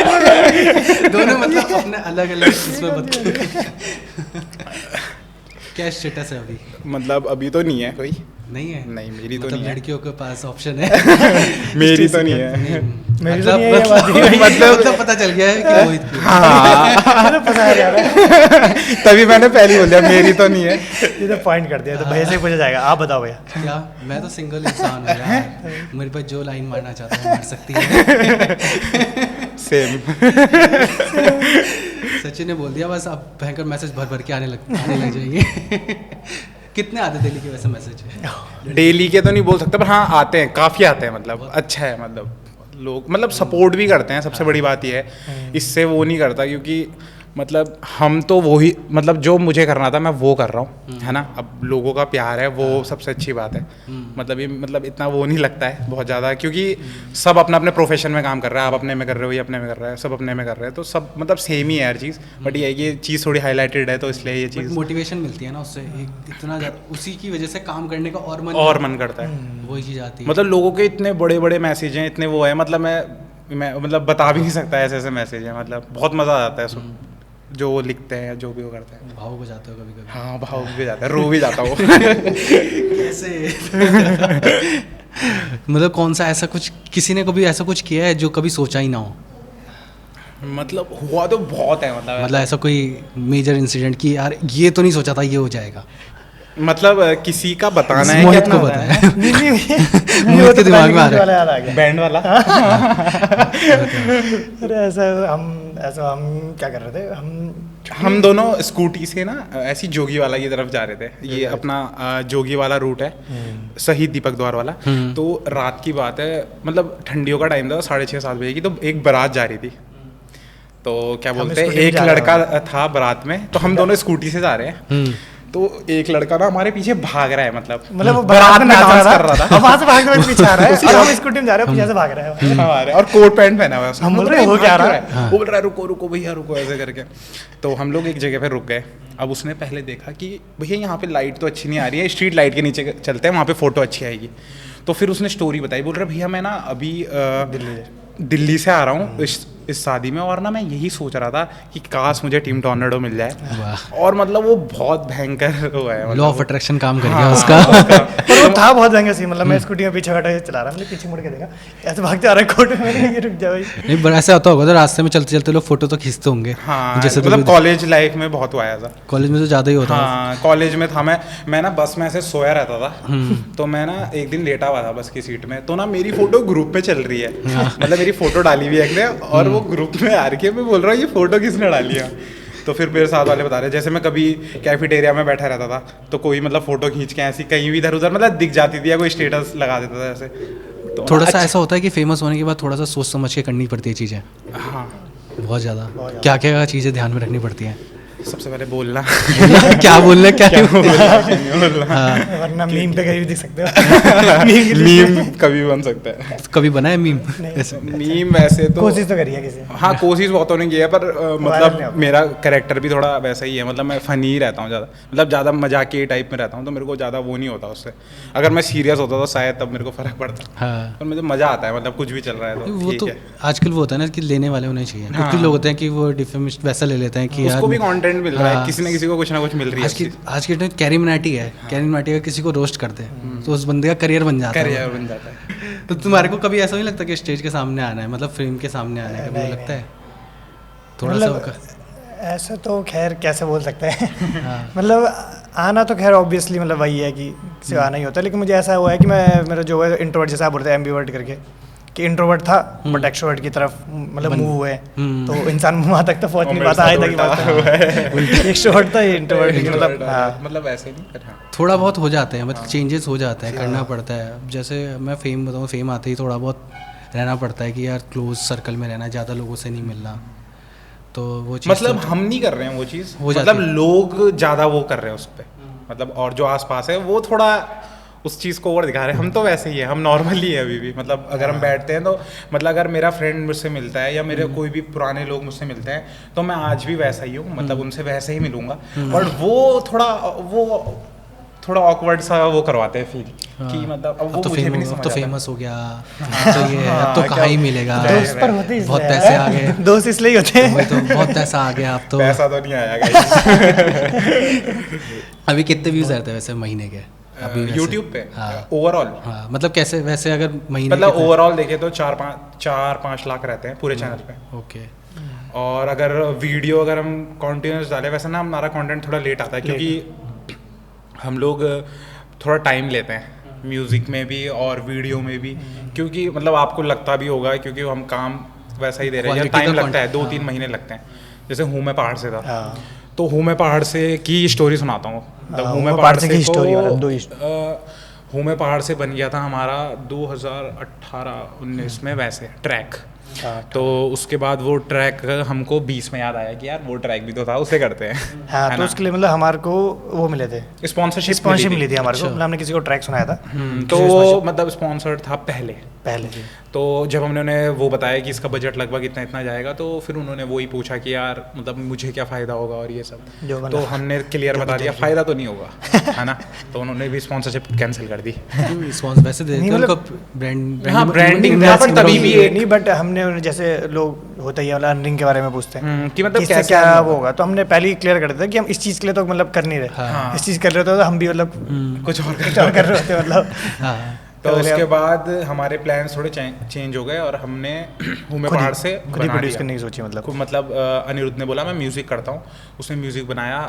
Speaker 1: अलग दोनों मतलब अपने अलग अलग इसमें क्या स्टेटस है अभी?
Speaker 4: मतलब अभी तो नहीं है कोई।
Speaker 1: नहीं है?
Speaker 4: नहीं, मेरी तो
Speaker 1: मतलब
Speaker 4: नहीं है।
Speaker 1: लड़कियों के पास ऑप्शन है।
Speaker 4: मेरी तो नहीं है।
Speaker 5: मेरी तो नहीं है, ये बात ही नहीं।
Speaker 1: मतलब पता चल गया है कि मोहित की।
Speaker 4: हाँ,
Speaker 5: पता है यार,
Speaker 4: तभी मैंने पहले ही बोल दिया मेरी तो नहीं है।
Speaker 5: ये तो पॉइंट कर दिया, तो भैया से पूछा जाएगा। आप बताओ भैया।
Speaker 1: क्या मैं तो सिंगल इंसान हूँ यार, मेरे पास जो लाइन मारना चाहता है मार सकती है।
Speaker 4: सेम।
Speaker 1: सचिन ने बोल दिया, बस अब भयंकर मैसेज भर भर के आने लग जाएंगे। कितने आते दिल्ली के वैसे मैसेज?
Speaker 4: डेली के तो नहीं बोल सकते, पर हाँ आते हैं, काफ़ी आते हैं। मतलब अच्छा है, मतलब लोग मतलब सपोर्ट भी करते हैं। सबसे बड़ी बात यह है, इससे वो नहीं करता, क्योंकि मतलब हम तो वो ही मतलब जो मुझे करना था मैं वो कर रहा हूँ, है ना। अब लोगों का प्यार है, वो सबसे अच्छी बात है। मतलब ये मतलब इतना वो नहीं लगता है बहुत ज़्यादा, क्योंकि सब अपने अपने प्रोफेशन में काम कर रहा है। आप अपने में कर रहे हो, ये अपने में कर रहा है, सब अपने में कर रहे हैं, तो सब मतलब सेम ही है हर चीज़। बट ये चीज़ थोड़ी हाईलाइटेड है, तो इसलिए ये चीज़
Speaker 1: मोटिवेशन मिलती है ना उससे, इतना उसी की वजह से काम करने का और
Speaker 4: मन करता है।
Speaker 1: वही चीज़ आती है।
Speaker 4: मतलब लोगों के इतने बड़े बड़े मैसेज हैं, इतने वो है, मतलब मैं मतलब बता भी नहीं सकता ऐसे ऐसे मैसेज हैं। मतलब बहुत मज़ा आता है सुन, जो वो लिखते हैं, जो भी वो करते हैं।
Speaker 1: भाव हो जाते हो कभी कभी?
Speaker 4: हाँ, भाव भी जाता है, रो भी जाता हूँ।
Speaker 1: कैसे? मतलब कौन सा ऐसा कुछ, किसी ने कभी ऐसा कुछ किया है जो कभी सोचा ही ना हो?
Speaker 4: मतलब हुआ तो बहुत है।
Speaker 1: मतलब ऐसा कोई मेजर इंसिडेंट कि यार ये तो नहीं सोचा था ये हो जाएगा।
Speaker 4: मतलब किसी का बताना है
Speaker 1: मोहित
Speaker 4: कि
Speaker 1: को
Speaker 4: अपना
Speaker 1: बताया। मोहित के दिमाग में आ रहा है।
Speaker 5: याद आ गया।
Speaker 4: बैंड वाला।
Speaker 5: अरे ऐसा हम क्या कर रहे थे,
Speaker 4: हम दोनों स्कूटी से ना ऐसी जोगी वाला की तरफ जा रहे थे। ये अपना जोगी वाला रूट है, शहीद दीपक द्वार वाला। तो रात की बात है, मतलब ठंडियों का टाइम था, 6:30-7 बजे की। तो एक बारात जा रही थी, तो क्या बोलते हैं, एक लड़का था बारात में, तो हम दोनों स्कूटी से जा रहे हैं। तो एक लड़का ना हमारे पीछे भाग रहा है, मतलब
Speaker 5: वो
Speaker 4: बारात में डांस कर रहा था।
Speaker 5: अब वहां से भागते हुए पीछे आ रहा है और हम स्कूटी में जा रहे हैं, पीछे से भाग रहा है
Speaker 4: हमारे, और कोट पैंट पहना हुआ है उसने।
Speaker 5: हम बोल रहे हैं, हो क्या रहा है?
Speaker 4: वो बोल रहा है रुको रुको भैया रुको, ऐसे करके। तो हम लोग एक जगह पे रुक गए। अब उसने पहले देखा कि भैया यहाँ पे लाइट तो अच्छी नहीं आ रही है, स्ट्रीट लाइट के नीचे चलते हैं, वहाँ पे फोटो अच्छी आएगी। तो फिर उसने स्टोरी बताई, बोल रहा भैया मैं ना अभी दिल्ली से आ रहा हूँ इस शादी में, और ना मैं यही सोच रहा था कि काश मुझे टीम टॉर्नेडो मिल जाए। और मतलब वो बहुत भयंकर हुआ है,
Speaker 1: लॉ ऑफ अट्रैक्शन काम कर गया
Speaker 4: हाँ,
Speaker 1: उसका।
Speaker 5: पर वो था बहुत महंगा सी, मतलब मैं स्कूटी में पीछे बैठा चला रहा, मतलब पीछे मुड़ के देखा ऐसे भागते आ रहा है कोर्ट में, मैंने रुक जा भाई।
Speaker 1: नहीं पर ऐसा होता होगा तो रास्ते में चलते चलते लोग फोटो तो खींचते होंगे।
Speaker 4: हाँ,
Speaker 1: जैसे
Speaker 4: मतलब कॉलेज लाइफ में बहुत हुआ है ऐसा।
Speaker 1: कॉलेज में तो ज़्यादा ही होता है।
Speaker 4: हाँ, कॉलेज में था मैं ना बस में ऐसे सोया रहता था। तो मैं ना एक दिन लेटा हुआ था बस की सीट में, तो ना मेरी फोटो ग्रुप पे चल रही है। मतलब मेरी फोटो डाली हुई है एक ने, और वो ग्रुप में आ रही है। मैं बोल रहा हूँ ये फोटो किसने डाली है? तो फिर मेरे साथ वाले बता रहे, जैसे मैं कभी कैफेटेरिया में बैठा रहता था, तो कोई मतलब फोटो खींच के ऐसी कहीं भी इधर उधर मतलब दिख जाती थी, या कोई स्टेटस लगा देता था ऐसे। तो
Speaker 1: थोड़ा सा ऐसा होता है कि फेमस होने के बाद थोड़ा सा सोच समझ के करनी पड़ती है चीज़ें,
Speaker 4: हाँ,
Speaker 1: बहुत ज़्यादा। क्या क्या चीज़ें ध्यान में रखनी पड़ती हैं?
Speaker 4: सबसे पहले बोलना
Speaker 1: क्या बोलना क्या नहीं बोलना।
Speaker 5: वरना मीम पे कहीं भी दिख सकते हो।
Speaker 4: मीम कभी बन सकता है।
Speaker 1: कभी बना है मीम?
Speaker 4: मीम वैसे तो
Speaker 5: कोशिश तो करी है किसी।
Speaker 4: हाँ, कोशिश बहुतों ने की है, पर
Speaker 5: नहीं
Speaker 4: मतलब
Speaker 5: होता।
Speaker 4: मेरा कैरेक्टर भी थोड़ा वैसा ही है। मतलब मैं फनी ही रहता हूँ ज़्यादा, मतलब ज़्यादा मजाकी टाइप में रहता हूँ, तो मेरे को ज़्यादा वो नहीं होता उससे। अगर मैं सीरियस होता तो शायद तब मेरे को फ़र्क पड़ता,
Speaker 1: हाँ,
Speaker 4: पर मुझे मज़ा आता है, मतलब कुछ भी चल रहा है
Speaker 1: वो
Speaker 4: ठीक
Speaker 1: तो
Speaker 4: है।
Speaker 1: आजकल वो होता है ना कि लेने वाले होने चाहिए। कुछ
Speaker 4: हाँ।
Speaker 1: लोग होते हैं कि वो डिफेमेशन वैसा ले लेते हैं कि
Speaker 4: उसको भी
Speaker 1: यार
Speaker 4: कंटेंट मिल रहा है,
Speaker 1: हाँ।
Speaker 4: किसी न किसी को कुछ ना कुछ मिल रही है।
Speaker 1: आज के टाइम कैरी मिनाटी है, कैरी मिनाटी का किसी को रोस्ट करते हैं तो उस बंदे का करियर बन जाता है।
Speaker 4: करियर बन जाता है।
Speaker 1: तो तुम्हारे को कभी ऐसा नहीं लगता कि स्टेज के सामने आना है, मतलब फिल्म के सामने आना है, कभी
Speaker 5: नहीं,
Speaker 1: लगता है थोड़ा सा?
Speaker 5: मतलब ऐसा तो खैर कैसे बोल सकते हैं। मतलब आना तो खैर ऑब्वियसली मतलब वही है कि किसी को आना ही होता है, लेकिन मुझे ऐसा हुआ है कि मेरा जो है इंट्रोवर्ट, जैसा आप बोलते हैं एम्बीवर्ट करके, कि इंट्रोवर्ट था बट एक्सट्रोवर्ट की तरफ मतलब मूव हुए, तो इंसान वहाँ तक तो पहुँच नहीं पाता, आए तक ही पाता। एक्सट्रोवर्ट था, इंट्रोवर्ट मतलब हाँ,
Speaker 4: मतलब ऐसे नहीं कर। हाँ,
Speaker 1: थोड़ा बहुत हो जाते हैं, मतलब चेंजेस हो जाते हैं, करना पड़ता है। अब जैसे मैं फेम बताऊँ, फेम आते ही थोड़ा बहुत रहना पड़ता है कि यार क्लोज सर्कल में रहना, ज़्यादा लोगों से नहीं मिलना, तो वो चीज़
Speaker 4: मतलब हम नहीं कर रहे हैं वो चीज़,
Speaker 1: हो जाती
Speaker 4: मतलब लोग ज़्यादा वो कर रहे हैं उस पर, मतलब और जो आसपास है वो थोड़ा उस चीज़ को और दिखा रहे हैं। हम तो वैसे ही है, हम नॉर्मल ही है अभी भी। मतलब अगर हम बैठते हैं तो मतलब अगर मेरा फ्रेंड मुझसे मिलता है या मेरे कोई भी पुराने लोग मुझसे मिलते हैं, तो मैं आज भी वैसा ही हूँ, मतलब उनसे वैसे ही मिलूंगा। और वो थोड़ा ऑकवर्ड सा वो करवाते हैं फील कि मतलब अब वो
Speaker 1: तो
Speaker 4: मुझे भी नहीं समझ
Speaker 1: तो
Speaker 4: आता।
Speaker 1: फेमस हो गया, तो ये है, अब तो कहाँ ही मिलेगा,
Speaker 5: दोस्त पर होते ही
Speaker 1: बहुत
Speaker 5: इसलिए
Speaker 1: पैसे
Speaker 5: है।
Speaker 1: आ गए,
Speaker 5: दोस्त इसलिए ही होते हैं।
Speaker 1: वही तो बहुत पैसा आ गया अब तो।
Speaker 4: पैसा तो नहीं आया guys।
Speaker 1: अभी कितने व्यूज आते हैं वैसे महीने के अभी वैसे?
Speaker 4: यूट्यूब पे
Speaker 1: हाँ।
Speaker 4: ओवरऑल,
Speaker 1: हाँ, मतलब कैसे वैसे अगर महीने
Speaker 4: मतलब
Speaker 1: कितने?
Speaker 4: ओवरऑल देखे तो 4-5 लाख रहते हैं पूरे चैनल पे।
Speaker 1: ओके।
Speaker 4: और अगर वीडियो अगर हम कॉन्टिन्यूस डालें, वैसे ना हमारा कंटेंट थोड़ा लेट आता है, क्योंकि हम लोग थोड़ा टाइम लेते हैं म्यूज़िक में भी और वीडियो में भी, क्योंकि मतलब आपको लगता भी होगा क्योंकि हम काम वैसा ही दे रहे हैं,
Speaker 1: Quality
Speaker 4: टाइम
Speaker 1: का
Speaker 4: लगता है,
Speaker 1: content,
Speaker 4: 2-3 महीने लगते हैं। जैसे हूँ मैं पहाड़ से था,
Speaker 5: हाँ।
Speaker 4: तो हूँ मैं पहाड़ से की स्टोरी सुनाता हूँ।
Speaker 5: हूँ मैं पहाड़ से की story मतलब दो
Speaker 4: हूँ मैं पहाड़ से बन गया था हमारा 2018-19 में वैसे ट्रैक। तो उसके बाद वो ट्रैक हमको 20 में याद आया कि यार वो ट्रैक भी तो था, उसे करते हैं।
Speaker 5: हाँ, तो उसके लिए मतलब हमारे को वो मिले थे,
Speaker 4: स्पॉन्सरशिप
Speaker 5: मिली थी हमारे को, मतलब हमने किसी को ट्रैक सुनाया था।
Speaker 4: तो वो मतलब स्पॉन्सर्ड था पहले। तो जब हमने उन्हें वो बताया कि इसका बजट लगभग इतना इतना जाएगा, तो फिर उन्होंने वही पूछा कि यार मतलब मुझे क्या फ़ायदा होगा और ये सब, तो हमने क्लियर बता दिया फ़ायदा तो नहीं होगा, है ना। तो उन्होंने भी स्पॉन्सरशिप कैंसिल कर दी।
Speaker 1: रिस्पॉन्स वैसे देते हैं उनको, ब्रांड
Speaker 4: हाँ, ब्रांडिंग था, पर तभी भी
Speaker 5: नहीं, बट हमने जैसे लोग होता ही है मतलब अर्निंग के बारे में पूछते हैं
Speaker 4: कि मतलब
Speaker 5: इससे
Speaker 4: कैसे
Speaker 5: क्या वो होगा, तो हमने पहले ही क्लियर कर दिया था कि हम इस चीज़ के लिए तो मतलब कर नहीं रहे, इस चीज़ कर रहे होते तो हम भी मतलब
Speaker 4: कुछ और
Speaker 5: कर रहे होते मतलब।
Speaker 1: हाँ,
Speaker 4: तो उसके बाद हमारे प्लान्स थोड़े चेंज हो गए और हमने हूमे पहाड़ से
Speaker 5: खुद ही प्रोड्यूस करने की सोची
Speaker 4: मतलब अनिरुद्ध ने बोला मैं म्यूज़िक करता हूँ, उसने म्यूज़िक बनाया,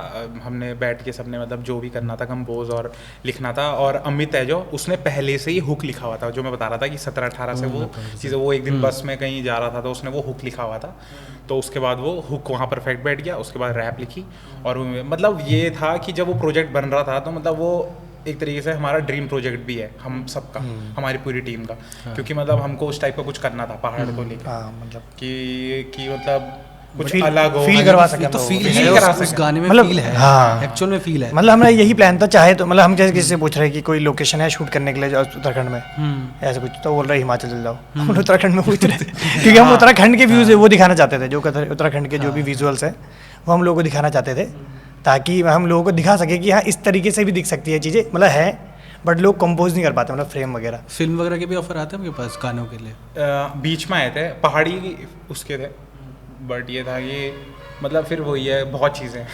Speaker 4: हमने बैठ के सबने मतलब जो भी करना था कंपोज और लिखना था। और अमित है जो, उसने पहले से ही हुक लिखा हुआ था, जो मैं बता रहा था कि 17-18 से वो चीज़ें, वो एक दिन बस में कहीं जा रहा था तो उसने वो हुक लिखा हुआ था, तो उसके बाद वो हुक वहाँ परफेक्ट बैठ गया। उसके बाद रैप लिखी और मतलब ये था कि जब वो प्रोजेक्ट बन रहा था तो मतलब वो एक तरीके से हमारा ड्रीम प्रोजेक्ट भी है हम सबका, हमारी पूरी टीम का, क्योंकि मतलब हमको उस टाइप का कुछ करना था पहाड़ को लेकर,
Speaker 5: मतलब
Speaker 4: कि मतलब कुछ
Speaker 5: feel-
Speaker 4: अलग हो,
Speaker 5: feel करवा सके
Speaker 1: तो
Speaker 5: हम
Speaker 1: फील
Speaker 5: लोगों
Speaker 1: है
Speaker 5: को।
Speaker 1: उस गाने में,
Speaker 5: मतलब
Speaker 1: फील है,
Speaker 5: हाँ।
Speaker 1: एक्चुअल में फील है।
Speaker 5: मतलब हमारा यही प्लान था, चाहे तो मतलब हम जैसे किसी से पूछ रहे हैं कि कोई लोकेशन है शूट करने के लिए जो उत्तराखंड में, ऐसा कुछ, तो बोल रहे हिमाचल चल जाओ। हम उत्तराखंड में पूछ रहे थे क्योंकि हम उत्तराखंड के व्यूज है वो दिखाना चाहते थे, जो उत्तराखंड के जो भी विजुअल्स है वो हम लोगों को दिखाना चाहते थे, ताकि हम लोगों को दिखा सके कि हाँ इस तरीके से भी दिख सकती है चीज़ें, मतलब है बट लोग कंपोज नहीं कर पाते, मतलब फ्रेम वगैरह।
Speaker 1: फिल्म वगैरह के भी ऑफर आते हैं आपके पास गानों के लिए?
Speaker 4: बीच में आए थे पहाड़ी उसके थे, बट ये था कि मतलब फिर वही है, बहुत चीज़ें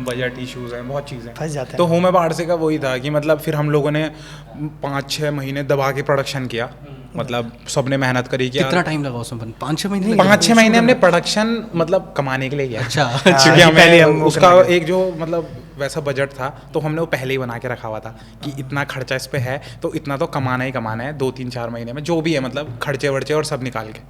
Speaker 4: बजट इश्यूज हैं, बहुत चीज़ें
Speaker 5: फंस जाते हैं।
Speaker 4: तो हूँ मैं पहाड़ से का वही था कि मतलब फिर हम लोगों ने 5-6 महीने दबा के प्रोडक्शन किया, मतलब सबने मेहनत करी कि
Speaker 1: कितना टाइम लगा उसमें? 5-6 महीने?
Speaker 4: 5-6 महीने हमने प्रोडक्शन मतलब कमाने के लिए किया।
Speaker 1: अच्छा।
Speaker 4: क्योंकि
Speaker 5: पहले हम
Speaker 4: हमें
Speaker 5: वो
Speaker 4: उसका
Speaker 5: करने के-
Speaker 4: एक जो मतलब वैसा बजट था तो हमने वो पहले ही बना के रखा हुआ था कि इतना खर्चा इस पे है तो इतना तो कमाना ही कमाना है 2-3-4 महीने में, जो भी है मतलब खर्चे वर्चे और सब निकाल के।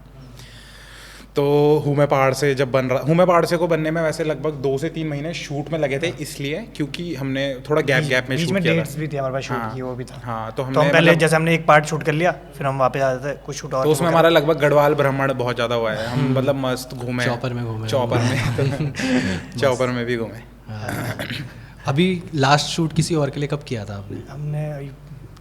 Speaker 4: तो हूमे पहाड़ से जब बन रहा, हूमे पहाड़ से को बनने में वैसे लगभग 2 से 3 महीने शूट में लगे थे, इसलिए क्योंकि हमने थोड़ा गैप में
Speaker 5: बीच
Speaker 4: शूट
Speaker 5: में
Speaker 4: किया
Speaker 5: डेट्स
Speaker 4: था।
Speaker 5: भी थी हमारे पास शूट
Speaker 4: हाँ,
Speaker 5: की, वो भी था।
Speaker 4: हाँ, तो
Speaker 5: तो हम
Speaker 4: हमने
Speaker 5: पहले
Speaker 4: मतलब-
Speaker 5: जैसे हमने एक पार्ट शूट कर लिया, फिर हम वापस आ जाते थे, कुछ शूट और
Speaker 4: तो उसमें हमारा लगभग गढ़वाल भ्रमण बहुत ज़्यादा हुआ है, हम मतलब मस्त घूमे,
Speaker 1: चॉपर में घूमे।
Speaker 4: चॉपर में चॉपर में भी घूमे।
Speaker 1: अभी लास्ट शूट किसी और के लिए कब किया था आपने?
Speaker 5: हमने अभी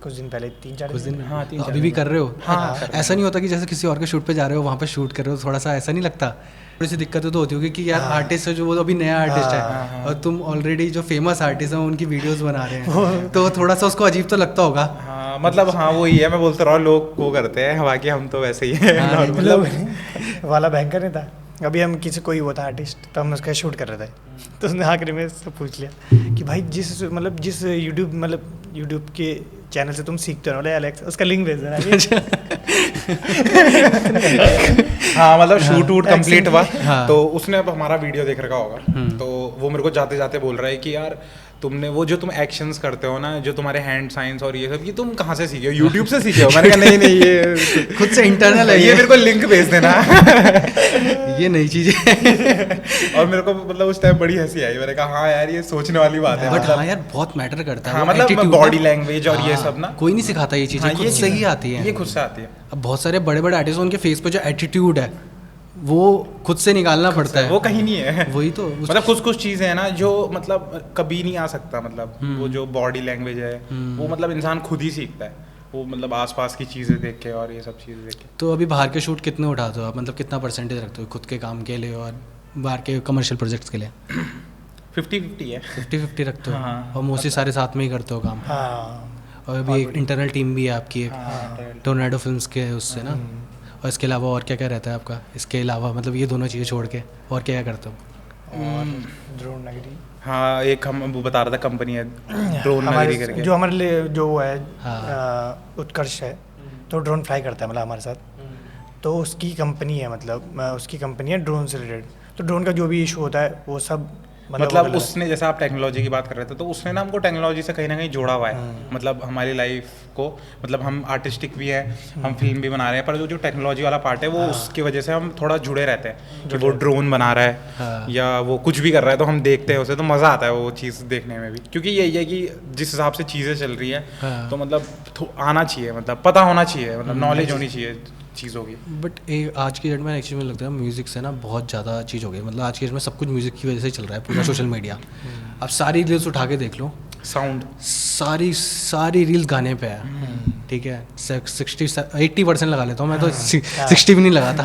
Speaker 5: कुछ दिन पहले 3-4
Speaker 1: कुछ दिन?
Speaker 4: हाँ, 3-4
Speaker 1: अभी भी कर रहे हो?
Speaker 4: हाँ,
Speaker 1: ऐसा नहीं होता कि जैसे किसी और के शूट पे जा रहे हो वहाँ पे शूट कर रहे हो, थोड़ा सा ऐसा नहीं लगता? थोड़ी सी दिक्कतें तो होती होगी कि यार आर्टिस्ट है जो, वो अभी नया आर्टिस्ट है और तुम ऑलरेडी जो फेमस आर्टिस्ट हैं उनकी वीडियोस बना रहे हैं, तो थोड़ा सा उसको अजीब तो लगता होगा।
Speaker 4: हाँ मतलब हाँ वही है, मैं बोलता रहा लोग वो करते हैं, बाकी हम तो वैसे ही हैं
Speaker 5: मतलब वाला भयंकर नहीं था। अभी हम किसी कोई होता आर्टिस्ट तो हम उसका शूट कर रहे थे, तो उसने आखिर में से पूछ लिया कि भाई जिस यूट्यूब के चैनल से तुम सीखते हो ना एलेक्स, उसका लिंक भेज देना।
Speaker 4: हाँ मतलब शूट वूट
Speaker 5: हाँ,
Speaker 4: कंप्लीट हुआ
Speaker 1: हाँ।
Speaker 4: तो उसने अब हमारा वीडियो देख रखा होगा, तो वो मेरे को जाते जाते बोल रहा है कि यार तुमने वो जो तुम एक्शंस करते हो ना, जो तुम्हारे हैंड साइंस और ये सब, ये तुम कहाँ से सीखे हो? यूट्यूब से सीखे हो? मैंने कहा नहीं ये
Speaker 1: खुद से इंटरनल है
Speaker 4: ये मेरे को लिंक भेज देना।
Speaker 1: ये नई चीज़ है।
Speaker 4: और मेरे को मतलब उस टाइम बड़ी हंसी आई, मैंने कहा हाँ यार ये सोचने वाली बात है।
Speaker 1: बट हाँ यार बहुत मैटर करता है
Speaker 4: हाँ
Speaker 1: वो
Speaker 4: मतलब
Speaker 1: attitude
Speaker 4: बॉडी
Speaker 1: ना।
Speaker 4: लैंग्वेज और ये सब ना,
Speaker 1: कोई नहीं सिखाता ये चीज़ें,
Speaker 4: हाँ,
Speaker 1: खुद
Speaker 4: ये
Speaker 1: से ही
Speaker 4: चीज़ें-
Speaker 1: आती है।
Speaker 4: ये खुद से आती है।
Speaker 1: अब बहुत सारे बड़े बड़े आर्टिस्ट उनके फेस पे जो एटीट्यूड है वो खुद से निकालना पड़ता है,
Speaker 4: वो कहीं नहीं है।
Speaker 1: वही तो
Speaker 4: मतलब कुछ चीज़ें हैं ना जो मतलब कभी नहीं आ सकता, मतलब वो जो बॉडी लैंग्वेज है वो मतलब इंसान खुद ही सीखता है, वो मतलब आसपास की चीज़ें देख के और ये सब चीज़ें देख के।
Speaker 1: तो अभी बाहर के शूट कितने उठाते हो आप? मतलब कितना परसेंटेज रखते हो खुद के काम के लिए और बाहर के कमर्शियल प्रोजेक्ट्स के लिए?
Speaker 4: 50-50 है।
Speaker 1: 50-50 रखते हो?
Speaker 4: हाँ।
Speaker 1: और मोस्टली सारे साथ में ही करते हो काम?
Speaker 5: हाँ,
Speaker 1: और अभी एक इंटरनल टीम भी है आपकी, एक टोर्नेडो फिल्म्स के उससे ना, और इसके अलावा और क्या क्या रहता है आपका इसके अलावा, मतलब ये दोनों चीज़ें छोड़ के और क्या क्या करते हो?
Speaker 5: और ड्रोन नगरी
Speaker 4: हाँ एक हम वो बता रहा था कंपनी है ड्रोन नगरी
Speaker 5: हमारे
Speaker 4: करके,
Speaker 5: जो हमारे लिए जो वो है उत्कर्ष है, तो ड्रोन फ्लाई करता है मतलब हमारे साथ, तो उसकी कंपनी है, मतलब उसकी कंपनी है ड्रोन से रिलेटेड, तो ड्रोन का जो भी इशू होता है वो सब
Speaker 4: मतलब उसने जैसा आप टेक्नोलॉजी की बात कर रहे थे तो उसने ना हमको टेक्नोलॉजी से कहीं ना कहीं जोड़ा हुआ है, मतलब हमारी लाइफ को, मतलब हम आर्टिस्टिक भी हैं, हम फिल्म भी बना रहे हैं, पर जो टेक्नोलॉजी वाला पार्ट है वो उसकी वजह से हम थोड़ा जुड़े रहते हैं कि वो ड्रोन बना रहा है या वो कुछ भी कर रहा है तो हम देखते हैं उसे, तो मज़ा आता है वो चीज़ देखने में भी, क्योंकि यही है कि जिस हिसाब से चीज़ें चल रही है तो मतलब आना चाहिए, मतलब पता होना चाहिए, मतलब नॉलेज होनी चाहिए चीज़ होगी।
Speaker 1: बट आज की डेट में एक्चुअली में लगता है म्यूज़िक से ना बहुत ज़्यादा चीज़ हो गई, मतलब आज की डेट में सब कुछ म्यूज़िक की वजह से चल रहा है, पूरा सोशल मीडिया। अब सारी रील्स उठा के देख लो, सारी रील्स गाने पे है, ठीक है? 80% लगा लेता हूँ मैं तो, 60 भी नहीं लगाता,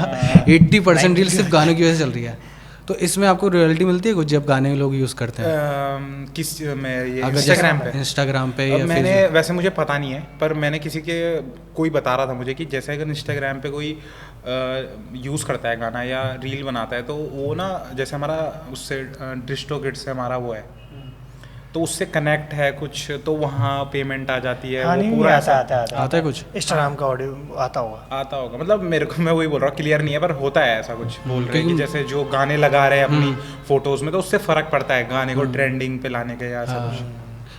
Speaker 1: 80% रील्स सिर्फ गानों की वजह से चल रही है। तो इसमें आपको रॉयल्टी मिलती है कुछ जब गाने लोग यूज़ करते हैं?
Speaker 4: किस में ये
Speaker 1: अगर इंस्टाग्राम पे या
Speaker 4: मैंने वैसे मुझे पता नहीं है, पर मैंने किसी के कोई बता रहा था मुझे कि जैसे अगर इंस्टाग्राम पे कोई यूज़ करता है गाना या रील बनाता है तो वो ना जैसे हमारा उससे डिस्ट्रोकिड से हमारा वो है तो उससे कनेक्ट है कुछ, तो वहाँ पेमेंट आ जाती है।
Speaker 5: हाँ,
Speaker 4: वो
Speaker 5: नहीं
Speaker 4: पूरा
Speaker 1: आता है कुछ
Speaker 5: इंस्टाग्राम का ऑडियो आता होगा।
Speaker 4: मतलब मेरे को, मैं वही बोल रहा हूँ, क्लियर नहीं है पर होता है ऐसा कुछ। बोल रहे हैं कि जैसे जो गाने लगा रहे हैं अपनी फोटोज में, तो उससे फर्क पड़ता है गाने को ट्रेंडिंग पे लाने के या ऐसा कुछ।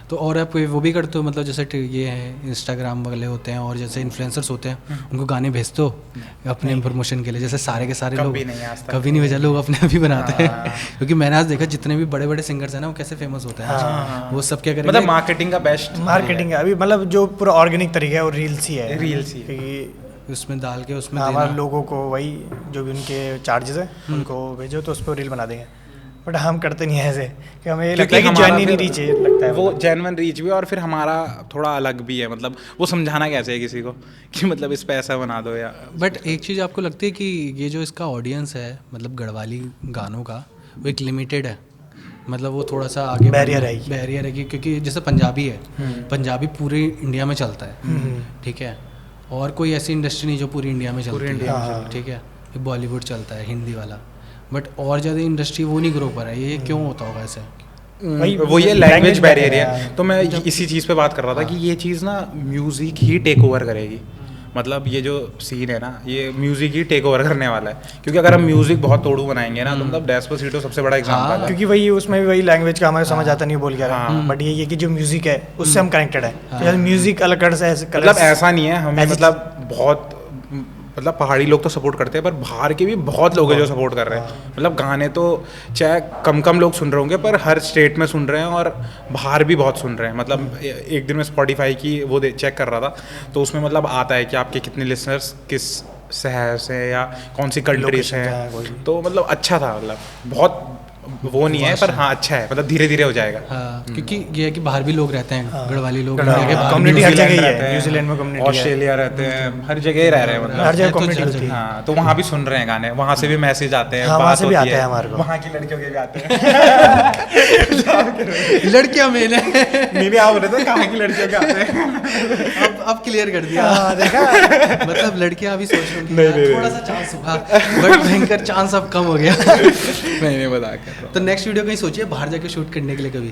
Speaker 1: तो और आप वो भी करते हो, मतलब जैसे ये है इंस्टाग्राम वाले होते हैं और जैसे इन्फ्लुएंसर्स होते हैं, उनको गाने भेजते हो अपने प्रमोशन के लिए? जैसे सारे के सारे लोग
Speaker 4: कभी नहीं, आज तक
Speaker 1: कभी नहीं भेजा, लोग अपने आप ही बनाते हैं। क्योंकि मैंने आज देखा जितने भी बड़े बड़े सिंगर्स हैं ना, वो कैसे फेमस होते हैं, वो सब क्या करेंगे,
Speaker 4: मतलब मार्केटिंग का बेस्ट
Speaker 5: मार्केटिंग है अभी, मतलब जो पूरा ऑर्गेनिक तरीका है वो रील्स ही है।
Speaker 4: रील्स ही
Speaker 5: क्योंकि
Speaker 1: उसमें डाल के उसमें
Speaker 5: हमारे लोगों को वही जो भी उनके चार्जेस है उनको भेजो तो उस पर रील बना देंगे। बट हम करते नहीं है ऐसे, कि हमें ये लगता है कि जेन्युइन रीच है, लगता है
Speaker 4: वो जेन्युइन रीच भी, और फिर हमारा थोड़ा अलग भी है। मतलब वो समझाना कैसे है किसी को कि मतलब इस पे ऐसा बना दो या।
Speaker 1: बट एक चीज़ आपको लगती है कि ये जो इसका ऑडियंस है, मतलब गढ़वाली गानों का, वो एक लिमिटेड है, मतलब वो थोड़ा सा आगे
Speaker 5: बैरियर
Speaker 1: है क्योंकि जैसे पंजाबी है, पंजाबी पूरे इंडिया में चलता है, ठीक है, और कोई ऐसी इंडस्ट्री नहीं जो पूरी इंडिया में चलती है, ठीक है, बॉलीवुड चलता है हिंदी वाला, बट और ज़्यादा इंडस्ट्री वो नहीं ग्रो कर रहा है। ये क्यों होता होगा ऐसे?
Speaker 4: वो ये लैंग्वेज बैरियर है। तो मैं इसी चीज़ पे बात कर रहा था कि ये चीज़ ना म्यूज़िक ही टेक ओवर करेगी। मतलब ये जो सीन है ना, ये म्यूज़िक ही टेक ओवर करने वाला है, क्योंकि अगर हम म्यूज़िक बहुत तोड़ू बनाएंगे ना, तो मतलब डेस्पासिटो सबसे बड़ा एग्जांपल है।
Speaker 5: क्योंकि वही उसमें भी वही लैंग्वेज का हमारे समझ आता नहीं बोल के रहा है, बट ये कि जो म्यूजिक है उससे हम कनेक्टेड है। तो म्यूजिक अलग से
Speaker 4: मतलब ऐसा नहीं है हमें, मतलब बहुत, मतलब पहाड़ी लोग तो सपोर्ट करते हैं, पर बाहर के भी बहुत लोग हैं जो सपोर्ट कर रहे हैं। मतलब गाने तो चाहे कम लोग सुन रहे होंगे, पर हर स्टेट में सुन रहे हैं और बाहर भी बहुत सुन रहे हैं। मतलब एक दिन में स्पॉटिफाई की वो चेक कर रहा था, तो उसमें मतलब आता है कि आपके कितने लिसनर्स किस शहर से या कौन सी कंट्री से हैं। तो मतलब अच्छा था, मतलब बहुत वो नहीं है, पर हाँ अच्छा है, मतलब धीरे धीरे हो जाएगा।
Speaker 1: हाँ, क्योंकि ये है कि बाहर भी लोग रहते हैं, गढ़वाली लोग,
Speaker 5: कम्युनिटी हर जगह है, न्यूजीलैंड में कम्युनिटी,
Speaker 4: ऑस्ट्रेलिया रहते हैं, हर जगह ही रह रहे हैं, मतलब
Speaker 5: हर जगह कम्युनिटी।
Speaker 4: हाँ, तो वहाँ भी सुन रहे हैं गाने, वहाँ से भी मैसेज आते हैं,
Speaker 5: वहाँ से भी
Speaker 4: होती
Speaker 5: आते हैं हमारे को,
Speaker 4: वहाँ की लड़कियों के भी आते हैं।
Speaker 1: लड़कियाँ मेन है,
Speaker 4: नहीं आप बोले थे कहाँ की लड़कियों के आते हैं।
Speaker 1: अब क्लियर कर दिया,
Speaker 5: देखा।
Speaker 1: मतलब लड़कियाँ अभी सोच रही हैं थोड़ा सा चांस हुआ, बट भयंकर चांस अब कम हो गया।
Speaker 4: नहीं बता कर।
Speaker 1: तो नेक्स्ट वीडियो कहीं सोचिए बाहर जाके शूट करने के लिए कभी?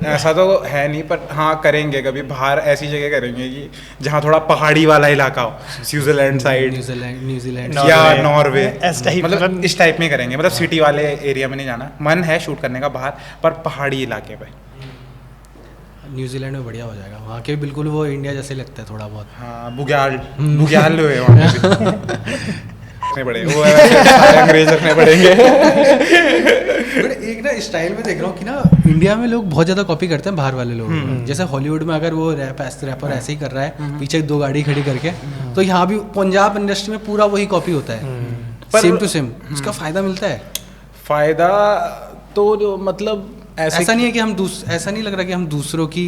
Speaker 4: ऐसा तो है नहीं, पर हाँ करेंगे कभी बाहर, ऐसी जगह करेंगे कि जहाँ थोड़ा पहाड़ी वाला इलाका हो, स्विट्जरलैंड साइड,
Speaker 1: न्यूजीलैंड
Speaker 4: या नॉर्वे,
Speaker 5: टाइप,
Speaker 4: मतलब इस टाइप में करेंगे। मतलब सिटी वाले एरिया में नहीं जाना, मन है शूट करने का बाहर, पर पहाड़ी इलाके पे।
Speaker 1: न्यूजीलैंड में बढ़िया हो जाएगा, वहाँ के बिल्कुल वो इंडिया जैसे लगता है थोड़ा बहुत।
Speaker 4: हाँ बुग्याल हुए वहाँ पे रखने पड़ेंगे, वो सारे अंग्रेज रखने पड़ेंगे।
Speaker 1: बट एक ना स्टाइल में देख रहा हूँ कि ना इंडिया में लोग बहुत ज़्यादा कॉपी करते हैं बाहर वाले लोग। जैसे हॉलीवुड में अगर वो रैपर ऐसे ही कर रहा है पीछे 2 गाड़ी खड़ी करके, तो यहाँ भी पंजाब इंडस्ट्री में पूरा वही कॉपी होता है, सेम टू सेम। उसका फ़ायदा मिलता है?
Speaker 4: फ़ायदा तो मतलब
Speaker 1: ऐसा नहीं है कि हम ऐसा नहीं लग रहा कि हम दूसरों की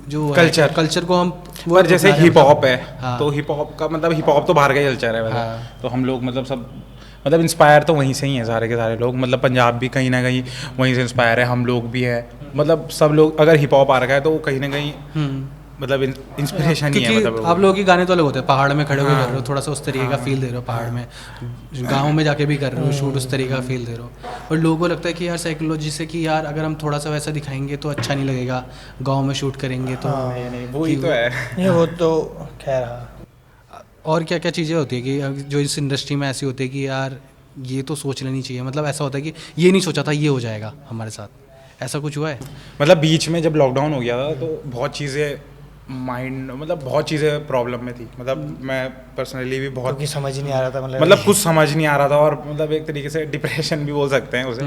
Speaker 1: जो कल्चर को हम,
Speaker 4: पर जैसे हिप हॉप है, तो हिप हॉप का मतलब हिप हॉप तो बाहर का ही कल्चर है वैसे। तो हम लोग मतलब सब मतलब इंस्पायर तो वहीं से ही हैं सारे के सारे लोग। मतलब पंजाब भी कहीं ना कहीं वहीं से इंस्पायर है, हम लोग भी है, मतलब सब लोग। अगर हिप हॉप आ रखा है तो कहीं ना कहीं मतलब इंस्पिरेशन ही है। मतलब
Speaker 1: आप लोगों के गाने तो अलग होते हैं, पहाड़ में खड़े होकर कर रहे हो, थोड़ा सा उस तरीके का फील दे रहे हो, पहाड़ में गाँव में जाके भी कर रहे हो शूट, उस तरीके का फील दे रहे हो। और लोगों को लगता है कि यार साइकोलॉजी से कि यार अगर हम थोड़ा सा वैसा दिखाएंगे तो अच्छा नहीं लगेगा, गाँव में शूट करेंगे तो
Speaker 4: वही तो है।
Speaker 5: वो तो खैर।
Speaker 1: और क्या क्या चीज़ें होती है कि जो इस इंडस्ट्री में ऐसी होती है कि यार ये तो सोच लेनी चाहिए, मतलब ऐसा होता है कि ये नहीं सोचा था ये हो जाएगा हमारे साथ, ऐसा कुछ हुआ है?
Speaker 4: मतलब बीच में जब लॉकडाउन हो गया था तो बहुत चीज़ें मतलब बहुत चीज़ें प्रॉब्लम में थी। मतलब मैं पर्सनली भी बहुत,
Speaker 5: क्योंकि समझ ही नहीं आ रहा था,
Speaker 4: मतलब कुछ समझ नहीं आ रहा था, और मतलब एक तरीके से डिप्रेशन भी बोल सकते हैं उसे।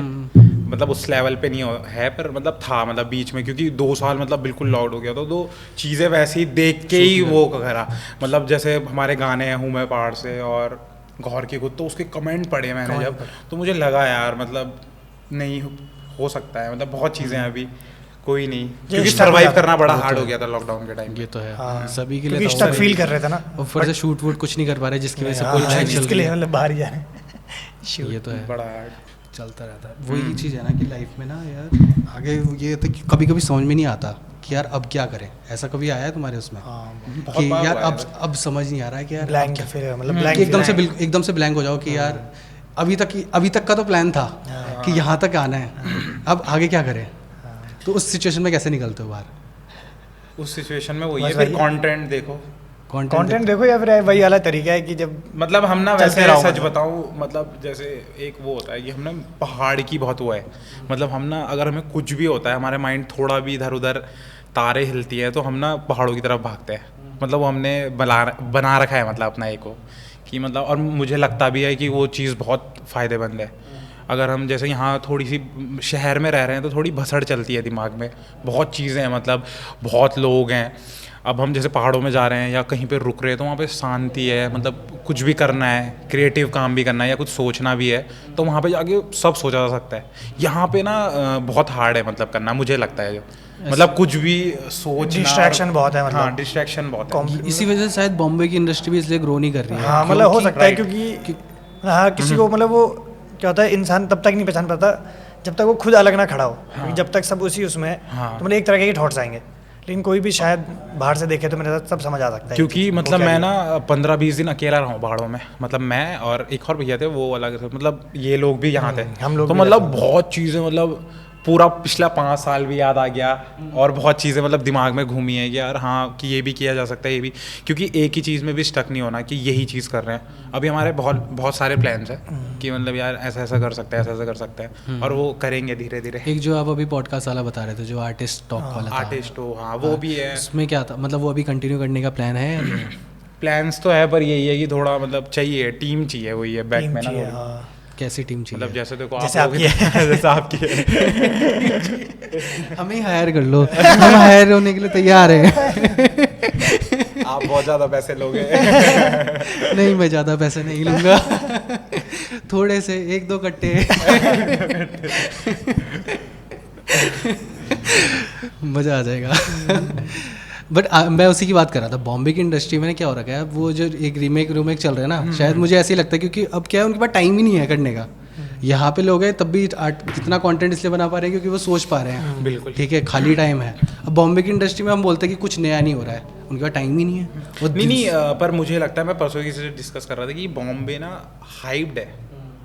Speaker 4: मतलब उस लेवल पे नहीं है, पर मतलब था मतलब बीच में, क्योंकि 2 साल मतलब बिल्कुल लॉकडाउन हो गया था, तो चीज़ें वैसे ही देख के ही वो करा। मतलब जैसे हमारे गाने हैं हूँ मैं पहाड़ से और गौर की खुद, तो उसके कमेंट पढ़े मैंने जब, तो मुझे लगा यार मतलब नहीं हो सकता है, मतलब बहुत चीज़ें हैं अभी, कोई नहीं, क्योंकि सर्वाइव करना बड़ा हार्ड हो गया था लॉकडाउन के टाइम।
Speaker 1: ये तो है सभी के लिए,
Speaker 5: स्टक फील कर रहे थे ना,
Speaker 1: ऊपर से शूट वूट कुछ नहीं कर पा रहे जिसकी वजह से कोई
Speaker 5: जिसके लिए मतलब बाहर ही जा रहे हैं।
Speaker 1: ये तो है,
Speaker 4: बड़ा हार्ड
Speaker 1: चलता रहता है। वही चीज़ है ना कि लाइफ में ना यार आगे ये होता है कि कभी कभी समझ में नहीं आता कि यार अब क्या करें। ऐसा कभी आया है तुम्हारे उसमें कि यार अब समझ नहीं आ रहा है कि यार
Speaker 5: ब्लैंक फिर मतलब ब्लैंक
Speaker 1: एकदम से ब्लैंक हो जाओ कि यार अभी तक का तो प्लान था कि यहाँ तक आना है, अब आगे क्या करें? तो उस सिचुएशन में कैसे निकलते हो बाहर?
Speaker 4: उस सिचुएशन में वही है,
Speaker 5: बस
Speaker 4: फिर
Speaker 5: वही।
Speaker 4: कंटेंट देखो।
Speaker 5: कंटेंट देखो या फिर वही वाला तरीका है कि जब
Speaker 4: मतलब हम ना
Speaker 5: चलते
Speaker 4: वैसे
Speaker 5: रहो
Speaker 4: सच
Speaker 5: मतलब।
Speaker 4: बताऊं, मतलब जैसे एक वो होता है कि हम ना पहाड़ की बहुत वो है, मतलब हम ना अगर हमें कुछ भी होता है, हमारे माइंड थोड़ा भी इधर उधर तारे हिलती है तो हम ना पहाड़ों की तरफ भागते हैं। मतलब वो हमने बना रखा है मतलब अपना एक को, कि मतलब, और मुझे लगता भी है कि वो चीज़ बहुत फ़ायदेमंद है। अगर हम जैसे यहाँ थोड़ी सी शहर में रह रहे हैं तो थोड़ी भसड़ चलती है दिमाग में, बहुत चीज़ें हैं, मतलब बहुत लोग हैं। अब हम जैसे पहाड़ों में जा रहे हैं या कहीं पे रुक रहे हैं तो वहाँ पे शांति है, मतलब कुछ भी करना है, क्रिएटिव काम भी करना है या कुछ सोचना भी है तो वहाँ पे जाके सब सोचा जा सकता है। यहाँ पे ना बहुत हार्ड है मतलब करना, मुझे लगता है जो मतलब कुछ भी सोचना,
Speaker 5: Distraction बहुत है मतलब।
Speaker 4: हाँ, डिस्ट्रैक्शन बहुत है।
Speaker 1: इसी वजह से शायद बॉम्बे की इंडस्ट्री भी इसलिए ग्रो नहीं कर रही है।
Speaker 5: हाँ मतलब हो सकता है
Speaker 4: right.
Speaker 5: क्योंकि हाँ किसी को मतलब वो क्या होता है, इंसान तब तक नहीं पहचान पाता जब तक वो खुद अलग ना खड़ा हो। क्योंकि जब तक सब उसी उसमें है
Speaker 4: हाँ।
Speaker 5: तो मतलब एक तरह के थॉट्स आएंगे, लेकिन कोई भी शायद बाहर से देखे तो मेरे साथ सब समझ आ सकता है।
Speaker 4: क्योंकि
Speaker 5: वो
Speaker 4: मतलब
Speaker 5: क्या
Speaker 4: मैं
Speaker 5: है।
Speaker 4: ना 15-20 दिन अकेला रहा हूँ पहाड़ों में, मतलब मैं और एक और भैया थे, वो अलग थे, मतलब ये लोग भी यहाँ थे।
Speaker 5: हम लोग
Speaker 4: तो
Speaker 5: भी
Speaker 4: मतलब
Speaker 5: रहते
Speaker 4: बहुत चीज़ें, मतलब पूरा पिछला 5 साल भी याद आ गया और बहुत चीज़ें मतलब दिमाग में घूमी है कि यार हाँ कि ये भी किया जा सकता है, ये भी, क्योंकि एक ही चीज़ में भी स्टक नहीं होना कि यही चीज़ कर रहे हैं। अभी हमारे बहुत बहुत सारे प्लान्स हैं कि मतलब यार ऐसा ऐसा कर सकते हैं, ऐसा ऐसा कर सकते हैं, और वो करेंगे धीरे धीरे।
Speaker 1: एक जो आप अभी पॉडकास्ट वाला बता रहे थे, जो आर्टिस्ट टॉक वाला था,
Speaker 4: आर्टिस्ट हो, हाँ वो भी है।
Speaker 1: उसमें क्या था, मतलब वो अभी कंटिन्यू करने का प्लान है या नहीं है?
Speaker 4: प्लान्स तो है, पर यही है कि थोड़ा मतलब चाहिए, टीम चाहिए, वही है बैक
Speaker 5: टीम
Speaker 4: में ना
Speaker 5: चाहिए,
Speaker 4: थोड़ी।
Speaker 5: हाँ।
Speaker 1: कैसी टीम चाहिए?
Speaker 4: मतलब जैसे देखो
Speaker 5: जैसे
Speaker 4: आप लोग
Speaker 5: आपकी है।
Speaker 4: जैसे आपकी है।
Speaker 1: हमें ही हायर कर लो, हम हायर होने के लिए तैयार हैं।
Speaker 4: आप बहुत ज़्यादा पैसे लोगे।
Speaker 1: नहीं, मैं ज़्यादा पैसे नहीं लूँगा, थोड़े से 1-2 कट्टे। मज़ा आ जाएगा। बट मैं उसी की बात कर रहा था, बॉम्बे की इंडस्ट्री में क्या हो रखा है, वो जो एक रीमेक चल रहा है ना, शायद मुझे ऐसे ही लगता है क्योंकि अब क्या है, उनके पास टाइम ही नहीं है करने का। यहाँ पे लोग हैं तब भी कितना कंटेंट इसलिए बना पा रहे हैं क्योंकि वो सोच पा रहे हैं,
Speaker 4: बिल्कुल
Speaker 1: ठीक है, खाली टाइम है। अब बॉम्बे की इंडस्ट्री में हम बोलते हैं कि कुछ नया नहीं हो रहा है, उनके पास टाइम ही नहीं है। वो
Speaker 4: नहीं, पर मुझे लगता है, मैं परसों किसी से डिस्कस कर रहा था कि बॉम्बे ना हाइप्ड है,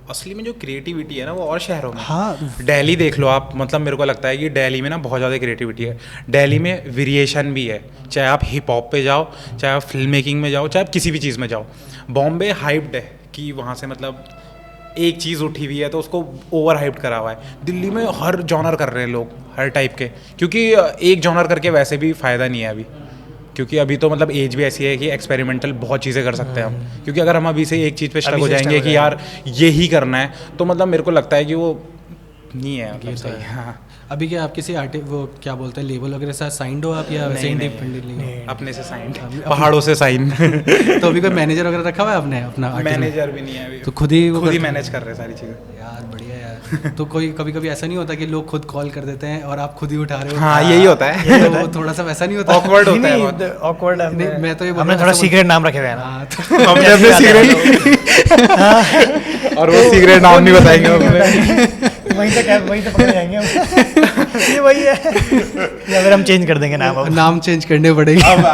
Speaker 4: असली में जो क्रिएटिविटी है ना वो और शहरों में।
Speaker 1: हाँ,
Speaker 4: दिल्ली देख लो आप, मतलब मेरे को लगता है कि दिल्ली में ना बहुत ज़्यादा क्रिएटिविटी है। दिल्ली में वेरिएशन भी है, चाहे आप हिप हॉप पे जाओ, चाहे आप फिल्म मेकिंग में जाओ, चाहे आप किसी भी चीज़ में जाओ। बॉम्बे हाइप्ड है कि वहाँ से मतलब एक चीज़ उठी हुई है तो उसको ओवर हाइप्ड करा हुआ है। दिल्ली में हर जॉनर कर रहे हैं लोग, हर टाइप के, क्योंकि एक जॉनर करके वैसे भी फ़ायदा नहीं है अभी, क्योंकि अभी तो मतलब एज भी ऐसी है कि एक्सपेरिमेंटल बहुत चीज़ें कर सकते हैं हम। क्योंकि अगर हम अभी से एक चीज़ पे स्टक
Speaker 5: अभी
Speaker 4: हो
Speaker 5: से
Speaker 4: जाएंगे
Speaker 5: stuck हो
Speaker 4: कि यार यही करना है, तो मतलब मेरे को लगता है कि वो नहीं है मतलब सही। हाँ,
Speaker 1: अभी क्या आप किसी वो क्या बोलते हैं, लेबल वगैरह साथ साइंड हो आप या वैसे
Speaker 4: नहीं,
Speaker 1: इंडिपेंडेंटली?
Speaker 4: अपने से साइन, पहाड़ों से साइन।
Speaker 1: तो अभी कोई मैनेजर वगैरह रखा हुआ है आपने अपना artist में?
Speaker 4: मैनेजर भी नहीं है अभी,
Speaker 1: तो खुद ही वो
Speaker 4: खुद ही
Speaker 1: करते
Speaker 4: मैनेज कर रहे हैं सारी चीज़ें।
Speaker 1: हैं? यार बढ़िया यार। तो कोई कभी कभी ऐसा नहीं होता कि लोग खुद कॉल कर देते हैं और आप खुद ही उठा रहे हो?
Speaker 4: हाँ, यही होता है।
Speaker 1: तो वो थोड़ा सा वैसा नहीं होता?
Speaker 4: ऑकवर्ड होता है बहुत।
Speaker 5: ऑकवर्ड है।
Speaker 1: नहीं, मैं तो ये बोल
Speaker 5: हमने
Speaker 1: रहा
Speaker 5: थोड़ा
Speaker 1: हूँ,
Speaker 5: सीक्रेट नाम रखे हुए हैं ना।
Speaker 1: हाँ, तो
Speaker 4: हमने अपने सीक्रेट और वो सीक्रेट नाम नहीं बताएंगे अपने।
Speaker 5: वहीं तो पकड़ जाएंगे हम। ये वही है, या फिर हम चेंज कर देंगे नाम अब।
Speaker 1: नाम चेंज करने पड़ेंगे
Speaker 4: अब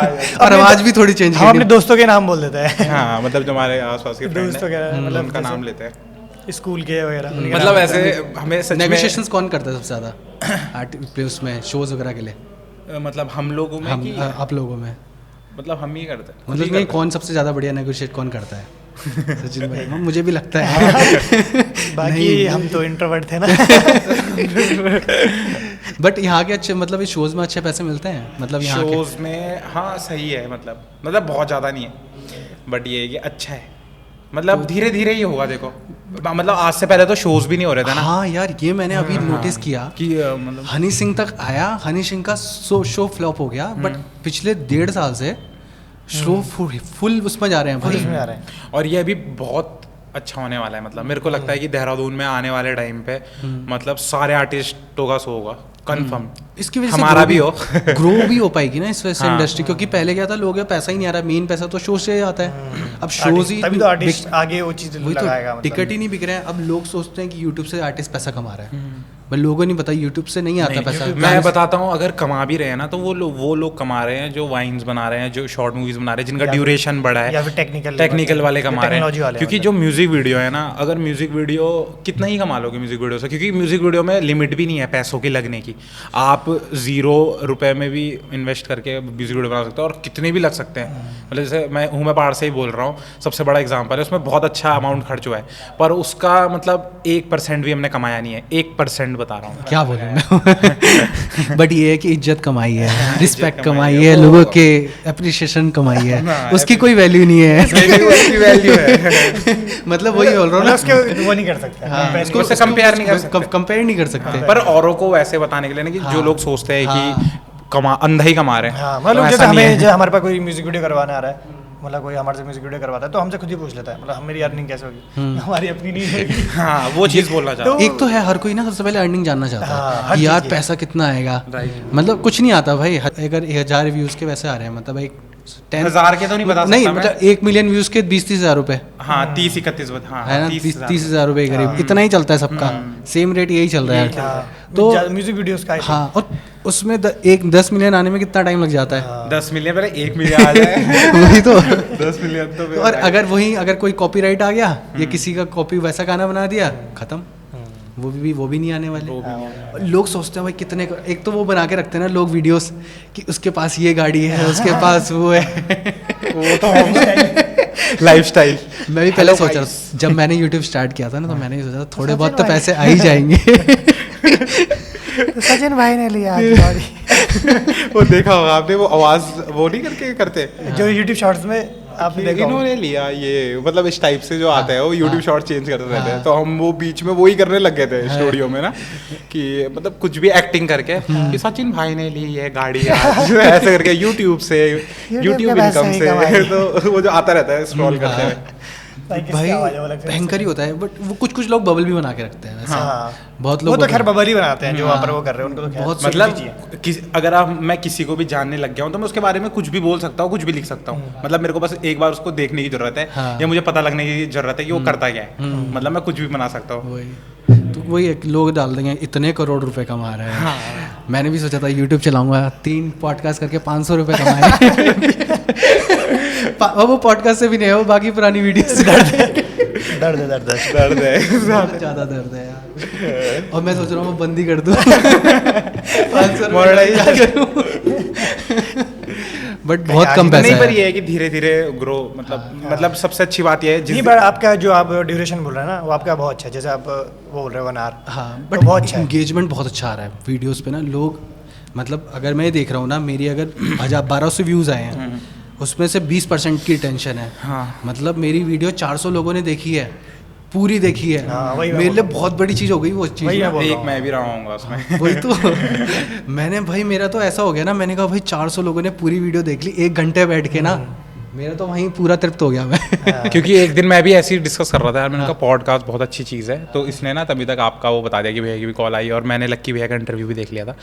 Speaker 1: और आवाज़ भी थोड़ी चेंज
Speaker 5: हम अपने
Speaker 1: करनी।
Speaker 5: दोस्तों के नाम बोल देते हैं,
Speaker 4: हाँ, मतलब जो हमारे आसपास के फ्रेंड
Speaker 5: दोस्तों के
Speaker 4: हैं
Speaker 5: मतलब
Speaker 4: उनका
Speaker 5: जैसे-
Speaker 4: नाम लेते हैं।
Speaker 5: स्कूल के वगैरह उनके नाम
Speaker 4: मतलब
Speaker 5: लेते हैं।
Speaker 4: ऐसे हमें सच में
Speaker 1: नेगोशिएशंस कौन करता है सबसे ज़्यादा आर्ट उसमें, शोज वगैरह के लिए?
Speaker 4: मतलब हम लोगों में
Speaker 1: हम
Speaker 4: कि
Speaker 1: आप लोगों में,
Speaker 4: मतलब हम ही करते हैं, खुद ही
Speaker 1: मतलब
Speaker 4: करते
Speaker 1: नहीं, कौन सबसे ज़्यादा बढ़िया नेगोशिएट कौन करता है? सचिन भाई। हाँ, मुझे भी लगता है।
Speaker 5: बाकी हम तो इंट्रोवर्ट थे ना।
Speaker 1: बट यहाँ के अच्छे, मतलब इस शोज में अच्छे पैसे मिलते हैं, मतलब यहाँ के?
Speaker 4: शोज में। हाँ सही है, मतलब बहुत ज़्यादा नहीं है, बट ये है कि अच्छा है, मतलब धीरे धीरे ही होगा। देखो मतलब आज से पहले तो शोज भी नहीं हो रहे थे ना,
Speaker 1: हाँ यार, ये मैंने अभी नोटिस किया
Speaker 4: कि मतलब
Speaker 1: हनी सिंह तक आया, हनी सिंह का शो फ्लॉप हो गया, बट पिछले 1.5 साल से शो फुल उसमें जा रहे हैं भाई।
Speaker 5: इसमें आ रहे हैं।
Speaker 4: और ये अभी बहुत अच्छा होने वाला है। मतलब मेरे को लगता है कि देहरादून में आने वाले टाइम पे मतलब सारे आर्टिस्टों का शो होगा कंफर्म,
Speaker 1: इसकी वजह से
Speaker 4: हमारा भी हो।
Speaker 1: ग्रो भी हो पाएगी ना इस वजह से
Speaker 4: हाँ।
Speaker 1: इंडस्ट्री, क्योंकि पहले क्या था, लोग पैसा ही नहीं आ रहा, मेन पैसा तो शो से आता है। अब शोज ही
Speaker 5: तभी तो आर्टिस्ट आगे वो चीज़
Speaker 1: वही तो,
Speaker 5: लगाएगा मतलब।
Speaker 1: टिकट ही नहीं बिक रहे हैं। अब लोग सोचते हैं कि यूट्यूब से आर्टिस्ट पैसा कमा रहा है, पर लोगों को नहीं पता, यूट्यूब से नहीं आता पैसा।
Speaker 4: मैं बताता हूँ, अगर कमा भी रहे हैं ना तो वो लोग कमा रहे हैं जो वाइन्स बना रहे हैं, जो शॉर्ट मूवीज बना रहे हैं, जिनका ड्यूरेशन बड़ा है,
Speaker 5: या फिर
Speaker 4: टेक्निकल वाले कमा रहे हैं। क्योंकि
Speaker 5: मतलब।
Speaker 4: जो म्यूजिक वीडियो है ना, अगर म्यूजिक वीडियो कितना ही कमा लोगे म्यूजिक वीडियो से, क्योंकि म्यूजिक वीडियो में लिमिट भी नहीं है पैसों की लगने की। आप 0 रुपए में भी इन्वेस्ट करके म्यूजिक वीडियो बना सकते हो और कितने भी लग सकते हैं। मतलब जैसे मैं पहाड़ से ही बोल रहा हूँ, सबसे बड़ा एग्जाम्पल है, उसमें बहुत अच्छा अमाउंट खर्च हुआ है, पर उसका मतलब 1% भी हमने कमाया नहीं है। 1% बता रहा हूँ।
Speaker 1: क्या बोलूँ मैं बट ये है कि इज्जत कमाई है, रिस्पेक्ट कमाई है, लोगों के अप्रिशिएशन कमाई है, उसकी कोई वैल्यू नहीं है।
Speaker 4: उसकी वैल्यू है
Speaker 1: मतलब वही बोल रहा हूँ ना,
Speaker 5: उसके वो नहीं कर सकते।
Speaker 1: हाँ,
Speaker 4: उसको कंपेयर नहीं कर सकते।
Speaker 1: कंपेयर नहीं कर सकते।
Speaker 4: पर औरों को वैसे बताने के लिए ना कि जो लोग सोचते हैं कि अंधा ही कमा रहे हैं।
Speaker 5: हाँ, मतलब
Speaker 4: तो
Speaker 5: जैसे
Speaker 4: ऐसा नहीं
Speaker 5: हमें
Speaker 4: है।
Speaker 5: जो हमारे पास कोई म्यूजिक वीडियो करवाने आ रहा है, मतलब कोई हमारे से म्यूजिक वीडियो करवाता है तो हमसे खुद ही पूछ लेता है, मतलब मेरी अर्निंग कैसे होगी, हमारी अपनी नहीं होगी।
Speaker 4: हाँ, वो चीज़ बोलना चाहता हूँ।
Speaker 1: एक तो है हर कोई ना सबसे पहले अर्निंग जानना चाहता
Speaker 5: हाँ,
Speaker 1: है
Speaker 5: हर
Speaker 1: कि यार
Speaker 5: चीज़ की।
Speaker 1: पैसा कितना आएगा। मतलब कुछ नहीं आता भाई, अगर 1000 व्यूज़ के वैसे आ रहे हैं, मतलब एक
Speaker 4: 10,000 के तो नहीं बता सकता
Speaker 1: नहीं,
Speaker 4: मैं।
Speaker 1: मतलब 1 मिलियन व्यूज़ के 20-30 हज़ार रुपए
Speaker 4: हाँ, 30-31
Speaker 1: है ना, 30-30 हज़ार रुपए करीब, इतना ही चलता है सबका। सेम रेट यही चल रहा है। तो
Speaker 5: म्यूजिक वीडियोस का
Speaker 1: हाँ, और उसमें 10 मिलियन आने में कितना टाइम लग जाता है।
Speaker 4: 10 मिलियन पहले 1 मिलियन आ जाए।
Speaker 1: वही तो
Speaker 4: 10 मिलियन तो फिर
Speaker 1: और अगर कोई कॉपीराइट आ गया या किसी का कॉपी वैसा गाना बना दिया, खत्म। वो भी नहीं आने वाले। लोग सोचते हैं भाई कितने एक तो वो बना के रखते हैं ना लोग वीडियोस कि उसके पास ये गाड़ी है, उसके पास वो है।
Speaker 4: वो तो लाइफस्टाइल।
Speaker 1: मैं भी पहले सोच रहा था, जब मैंने यूट्यूब स्टार्ट किया था ना, तो मैंने ये सोचा था थोड़े बहुत तो पैसे आ ही जाएंगे।
Speaker 5: सचिन भाई ने लिया आज गाड़ी।
Speaker 4: वो देखा होगा आपने, वो आवाज वो नहीं करके करते
Speaker 5: जो यूट्यूब शॉर्ट्स में आपने देखा होगा।
Speaker 4: इन्होंने लिया ये, मतलब इस टाइप से जो आता है वो यूट्यूब शॉर्ट चेंज करते रहते हैं। तो हम वो बीच में वो ही करने लग गए थे स्टूडियो में ना, कि मतलब कुछ भी एक्टिंग करके कि सचिन भाई ने ली है गाड़ी आज, ऐसे करके यूट्यूब से, यूट्यूब
Speaker 5: पैसे
Speaker 4: इनकम
Speaker 5: ही
Speaker 4: से।
Speaker 5: कमाए।
Speaker 4: तो वो जो आता रहता है स्क्रॉल करते हुए।
Speaker 1: भाई भयंकर ही होता है। बट वो कुछ लोग बबल भी बना के रखते हैं वैसे।
Speaker 5: हाँ,
Speaker 1: बहुत
Speaker 5: वो
Speaker 1: लोग
Speaker 5: तो खैर बबल ही बनाते हैं जो वहाँ पर वो कर रहे हैं, उनको तो खैर
Speaker 1: बहुत
Speaker 4: मतलब अगर मैं किसी को भी जानने लग गया हूँ तो मैं उसके बारे में कुछ भी बोल सकता हूँ, कुछ भी लिख सकता हूँ। मतलब मेरे को बस एक बार उसको देखने की जरूरत है, या मुझे पता लगने की जरूरत है कि वो करता क्या है। मतलब मैं कुछ भी बना सकता हूँ।
Speaker 1: वही एक लोग डाल देंगे इतने करोड़ रुपए कमा रहे हैं। मैंने भी सोचा था यूट्यूब चलाऊंगा, 3 पॉडकास्ट करके 500 रुपए कमाए। वो पॉडकास्ट से भी नहीं है, वो बाकी पुरानी वीडियो से
Speaker 5: दर्द है
Speaker 1: बहुत ज़्यादा दर्द है यार। और मैं सोच रहा हूँ वो बंद ही कर दूँ। 500 बट बहुत कम पैसा
Speaker 4: नहीं, पर
Speaker 1: है।
Speaker 4: ये है कि धीरे धीरे ग्रो, मतलब सबसे अच्छी बात ये है
Speaker 5: नहीं, पर आपका जो आप ड्यूरेशन बोल रहे हैं ना, वो आपका बहुत अच्छा है। जैसे आप वो बोल रहे हो 1 आवर,
Speaker 1: हाँ,
Speaker 5: तो
Speaker 1: बट
Speaker 5: बहुत अच्छा है।
Speaker 1: इंगेजमेंट बहुत अच्छा आ रहा है वीडियोस पे ना। लोग मतलब अगर मैं देख रहा हूँ ना, मेरी अगर 1200 व्यूज़ आए हैं, उसमें से 20% की टेंशन है।
Speaker 4: हाँ।
Speaker 1: मतलब मेरी वीडियो 400 लोगों ने देखी है, पूरी देखी है।
Speaker 5: हाँ, वही मैं
Speaker 1: मेरे
Speaker 5: बोल
Speaker 1: लिए
Speaker 5: रहा हूँ।
Speaker 1: बहुत बड़ी चीज़ हो गई वो चीज़
Speaker 5: वही
Speaker 1: ना।
Speaker 5: मैं बोल रहा
Speaker 4: एक
Speaker 5: हूँ।
Speaker 4: मैं भी रहा हूँगा उसमें।
Speaker 1: वही तो मैंने भाई, मेरा तो ऐसा हो गया ना, मैंने कहा भाई 400 लोगों ने पूरी वीडियो देख ली 1 घंटे बैठ के ना, मेरा तो वहीं पूरा तृप्त हो गया मैं।
Speaker 4: क्योंकि एक दिन मैं भी ऐसे ही डिस्कस कर रहा था यार, मैंने कहा पॉडकास्ट बहुत अच्छी चीज़ है, तो इसने ना तभी तक आपका वो बता दिया कि भैया की भी कॉल आई, और मैंने लक्की भैया का इंटरव्यू भी देख लिया था।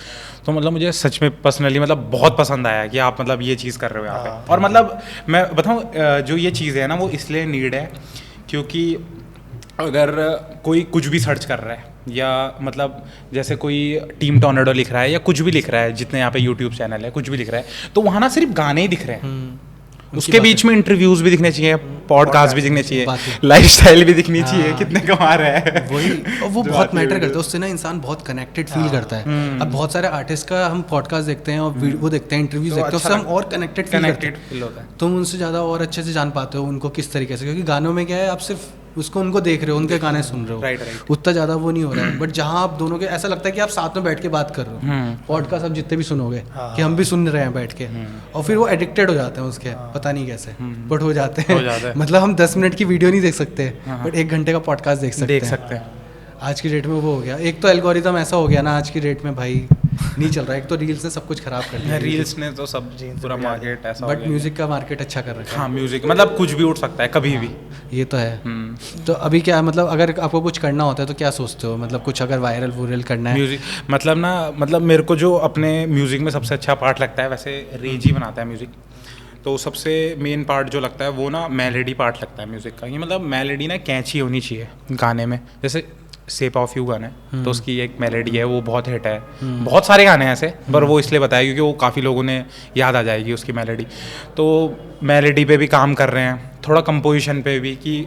Speaker 4: तो मतलब मुझे सच में पर्सनली मतलब बहुत पसंद आया कि आप मतलब ये चीज़ कर रहे हो यहाँ पे। और मतलब मैं बताऊँ, जो ये चीज़ है ना वो इसलिए नीड है क्योंकि अगर कोई कुछ भी सर्च कर रहा है, या मतलब जैसे कोई टीम टॉर्नेडो लिख रहा है या कुछ भी लिख रहा है, जितने यहाँ पे यूट्यूब चैनल है कुछ भी लिख रहा है, तो वहाँ ना सिर्फ गाने ही दिख रहे हैं। उसके बीच में इंटरव्यूज भी दिखने चाहिए, पॉडकास्ट भी दिखने चाहिए, लाइफस्टाइल भी दिखनी चाहिए, कितने कमा रहे हैं।
Speaker 1: वही, और वो बहुत मैटर करता है, उससे ना इंसान बहुत कनेक्टेड फील करता है। अब बहुत सारे आर्टिस्ट का हम पॉडकास्ट देखते हैं और वो देखते हैं, इंटरव्यूज देखते हैं, उससे हम और कनेक्टेड फील होता है। तुम उनसे ज़्यादा और अच्छे से जान पाते हो उनको किस तरीके से, क्योंकि गानों में क्या है, आप सिर्फ उनको देख रहे हो, उनके गाने सुन रहे हो,
Speaker 4: राइट।
Speaker 1: उतना ज़्यादा वो नहीं हो रहा है। बट जहाँ आप दोनों के ऐसा लगता है कि आप साथ में बैठ के बात कर रहे हो, पॉडकास्ट आप जितने भी सुनोगे कि हम भी सुन रहे हैं बैठ के, और फिर वो एडिक्टेड हो जाते हैं उसके, पता नहीं कैसे, बट हो जाते हैं। मतलब हम 10 मिनट की वीडियो नहीं देख सकते, बट 1 घंटे का पॉडकास्ट देख सकते हैं। आज की डेट में वो हो गया। एक तो एल्गोरिदम ऐसा हो गया ना आज की डेट में भाई, नहीं चल रहा है। एक तो रील्स ने सब कुछ खराब कर दिया,
Speaker 4: रील्स ने तो सब पूरा मार्केट ऐसा,
Speaker 1: बट म्यूजिक का मार्केट अच्छा कर रखा है।
Speaker 4: हाँ, म्यूजिक मतलब कुछ भी उठ सकता है कभी भी,
Speaker 1: ये तो है। तो अभी क्या मतलब, अगर आपको कुछ करना होता है तो क्या सोचते हो, मतलब कुछ अगर वायरल करना है
Speaker 4: म्यूजिक, मतलब मेरे को जो अपने म्यूजिक में सबसे अच्छा पार्ट लगता है, वैसे रेज ही बनाता है म्यूजिक, तो सबसे मेन पार्ट जो लगता है वो ना मेलोडी पार्ट लगता है म्यूजिक का। ये मतलब मेलोडी ना कैची होनी चाहिए गाने में। जैसे सेप ऑफ यू गाना है, तो उसकी एक मेलेडी है, वो बहुत हिट है। बहुत सारे गाने हैं ऐसे, पर वो इसलिए बताया क्योंकि वो काफ़ी लोगों ने याद आ जाएगी उसकी मेलेडी। तो मेलेडी पे भी काम कर रहे हैं, थोड़ा कंपोजिशन पे भी, कि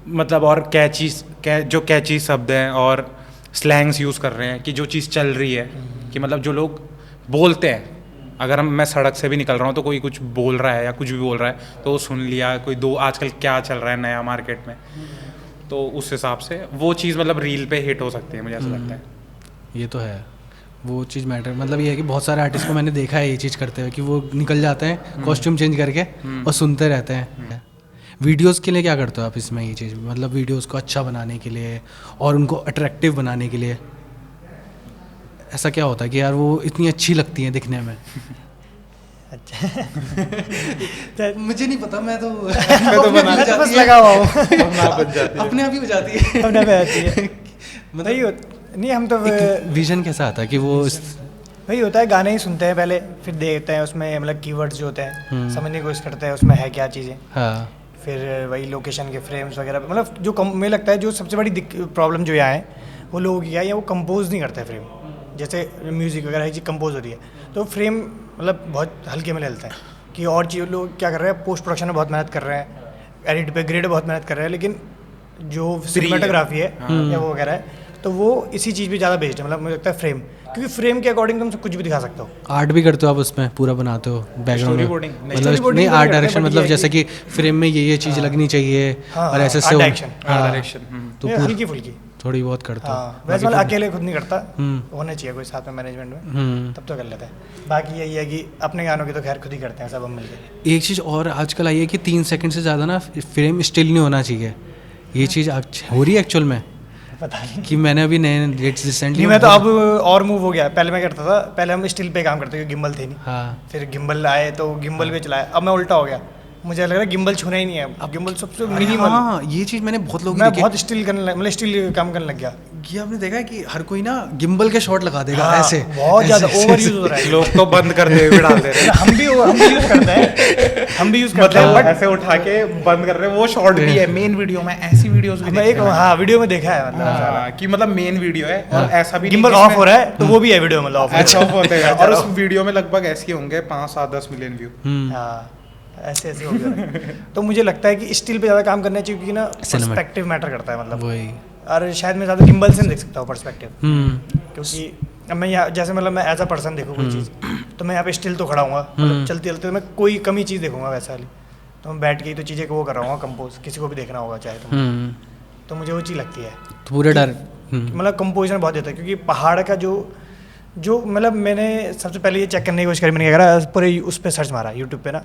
Speaker 4: मतलब और जो कैची शब्द हैं और स्लैंग्स यूज़ कर रहे हैं, कि जो चीज़ चल रही है, कि मतलब जो लोग बोलते हैं, अगर मैं सड़क से भी निकल रहा हूँ तो कोई कुछ बोल रहा है या कुछ भी बोल रहा है तो सुन लिया, कोई दो आजकल क्या चल रहा है नया मार्केट में, तो उस हिसाब से वो चीज़ मतलब रील पे हिट हो सकती है, मुझे ऐसा लगता है।
Speaker 1: ये तो है, वो चीज़ मैटर, मतलब ये है कि बहुत सारे आर्टिस्ट को मैंने देखा है ये चीज़ करते हुए कि वो निकल जाते हैं कॉस्ट्यूम चेंज करके और सुनते रहते हैं। वीडियोस के लिए क्या करते हो आप इसमें ये चीज़, मतलब वीडियोस को अच्छा बनाने के लिए और उनको अट्रैक्टिव बनाने के लिए ऐसा क्या होता है कि यार वो इतनी अच्छी लगती हैं दिखने में?
Speaker 5: अच्छा
Speaker 1: मुझे नहीं पता, मैं तो
Speaker 5: मैं तो बस लगा हुआ हूँ।
Speaker 1: अपने आप ही हो जाती है।
Speaker 5: अपने पे आती है। नहीं हम तो
Speaker 1: विजन कैसा आता है कि वो
Speaker 5: वही होता है, गाने ही सुनते हैं पहले, फिर देखते हैं उसमें मतलब कीवर्ड्स जो होते हैं समझने की कोशिश करते हैं उसमें है क्या चीज़ें।
Speaker 1: हाँ,
Speaker 5: फिर वही लोकेशन के फ्रेम्स वगैरह, मतलब जो मुझे लगता है जो सबसे बड़ी प्रॉब्लम जो यहाँ है वो लोगों की क्या है, वो कंपोज नहीं करते फ्रेम। जैसे म्यूज़िक वगैरह एक चीज़ कंपोज होती है तो फ्रेम मतलब बहुत हल्के में ले लेते हैं, कि और चीज़ लोग क्या कर रहे हैं, पोस्ट प्रोडक्शन में बहुत मेहनत कर रहे हैं, एडिट पे ग्रेड बहुत मेहनत कर रहे हैं, लेकिन जो सिनेमेटोग्राफी है या वो वगैरह है तो वो इसी चीज़ पे ज़्यादा बेस्ड है। मतलब मुझे लगता है फ्रेम, क्योंकि फ्रेम के अकॉर्डिंग तुम कुछ भी दिखा सकते हो।
Speaker 1: आर्ट भी करते हो आप उसमें, पूरा बनाते हो बैकग्राउंड में, मतलब नहीं आर्ट डायरेक्शन, मतलब जैसे कि फ्रेम में ये चीज़ लगनी चाहिए और ऐसे से
Speaker 5: डायरेक्शन तो हल्की फुल्की
Speaker 1: थोड़ी बहुत करता हूँ।
Speaker 5: वैसे मैं अकेले खुद नहीं करता, होना चाहिए कोई साथ में मैनेजमेंट में, तब तो कर लेते हैं। बाकी यही है कि अपने गानों की तो खैर खुद ही करते हैं सब हम मिलकर।
Speaker 1: एक चीज़ और आजकल आई है कि 3 सेकंड से ज़्यादा ना फ्रेम स्टिल नहीं होना चाहिए, ये चीज़ हो रही है एक्चुअल में?
Speaker 5: पता नहीं
Speaker 1: कि मैंने अभी नए रिसेंटली
Speaker 5: मैं तो अब और मूव हो गया। पहले मैं करता था, पहले हम स्टिल पे काम करते थे, गिम्बल थे नहीं।
Speaker 1: हाँ,
Speaker 5: फिर गिम्बल आए तो गिम्बल पे चलाया, अब मैं उल्टा हो गया, मुझे लग रहा है गिम्बल छूना ही नहीं है, अब गिम्बल सबसे मिनिमल।
Speaker 1: हाँ, ये चीज़ मैंने बहुत लोग
Speaker 5: मैं बहुत स्टिल करने लगा, मतलब स्टिल काम करने लग गया।
Speaker 1: ये आपने देखा है कि हर कोई ना गिम्बल के शॉट लगा देगा ऐसे,
Speaker 5: बहुत ज़्यादा ओवर यूज हो रहा है।
Speaker 4: लोग तो बंद कर दे हुए डाल दे रहे हैं।
Speaker 5: हम भी यूज करते हैं, हम भी यूज करते हैं,
Speaker 4: बट ऐसे उठा के बंद कर रहे हैं। वो शॉर्ट भी है मेन वीडियो में, ऐसी वीडियोस भी
Speaker 5: एक वीडियो में देखा है, मतलब
Speaker 4: कि मतलब मेन वीडियो है और ऐसा भी
Speaker 5: गिम्बल ऑफ हो रहा है तो वो भी है वीडियो, मतलब
Speaker 4: ऑफ होते हैं और उस वीडियो में लगभग ऐसे होंगे 5-7-10 मिलियन व्यू।
Speaker 5: हाँ, ऐसे हो गया। तो मुझे लगता है कि स्टिल पे ज़्यादा काम करना चाहिए, क्योंकि ना पर्सपेक्टिव मैटर करता है, मतलब
Speaker 1: वही।
Speaker 5: और शायद मैं ज़्यादा गिम्बल से नहीं देख सकता हूँ पर्सपेक्टिव, क्योंकि अब मैं यहाँ जैसे मतलब मैं एज अ पर्सन देखूँ कोई चीज़, तो मैं यहाँ पे स्टिल तो खड़ा हूँगा, मतलब चलते चलते मैं कोई कमी चीज़ देखूंगा वैसा वाली, तो मैं बैठ के तो चीज़ें को वो कर रहा हूँ कंपोज, किसी को भी देखना होगा चाहे तो मुझे वो चीज़ लगती है।
Speaker 1: तो पूरे डर
Speaker 5: मतलब कंपोजिशन बहुत देता है, क्योंकि पहाड़ का जो मतलब मैंने सबसे पहले ये चेक करने की कोशिश करी, मैंने क्या करा पूरे उस पर सर्च मारा यूट्यूब पे ना,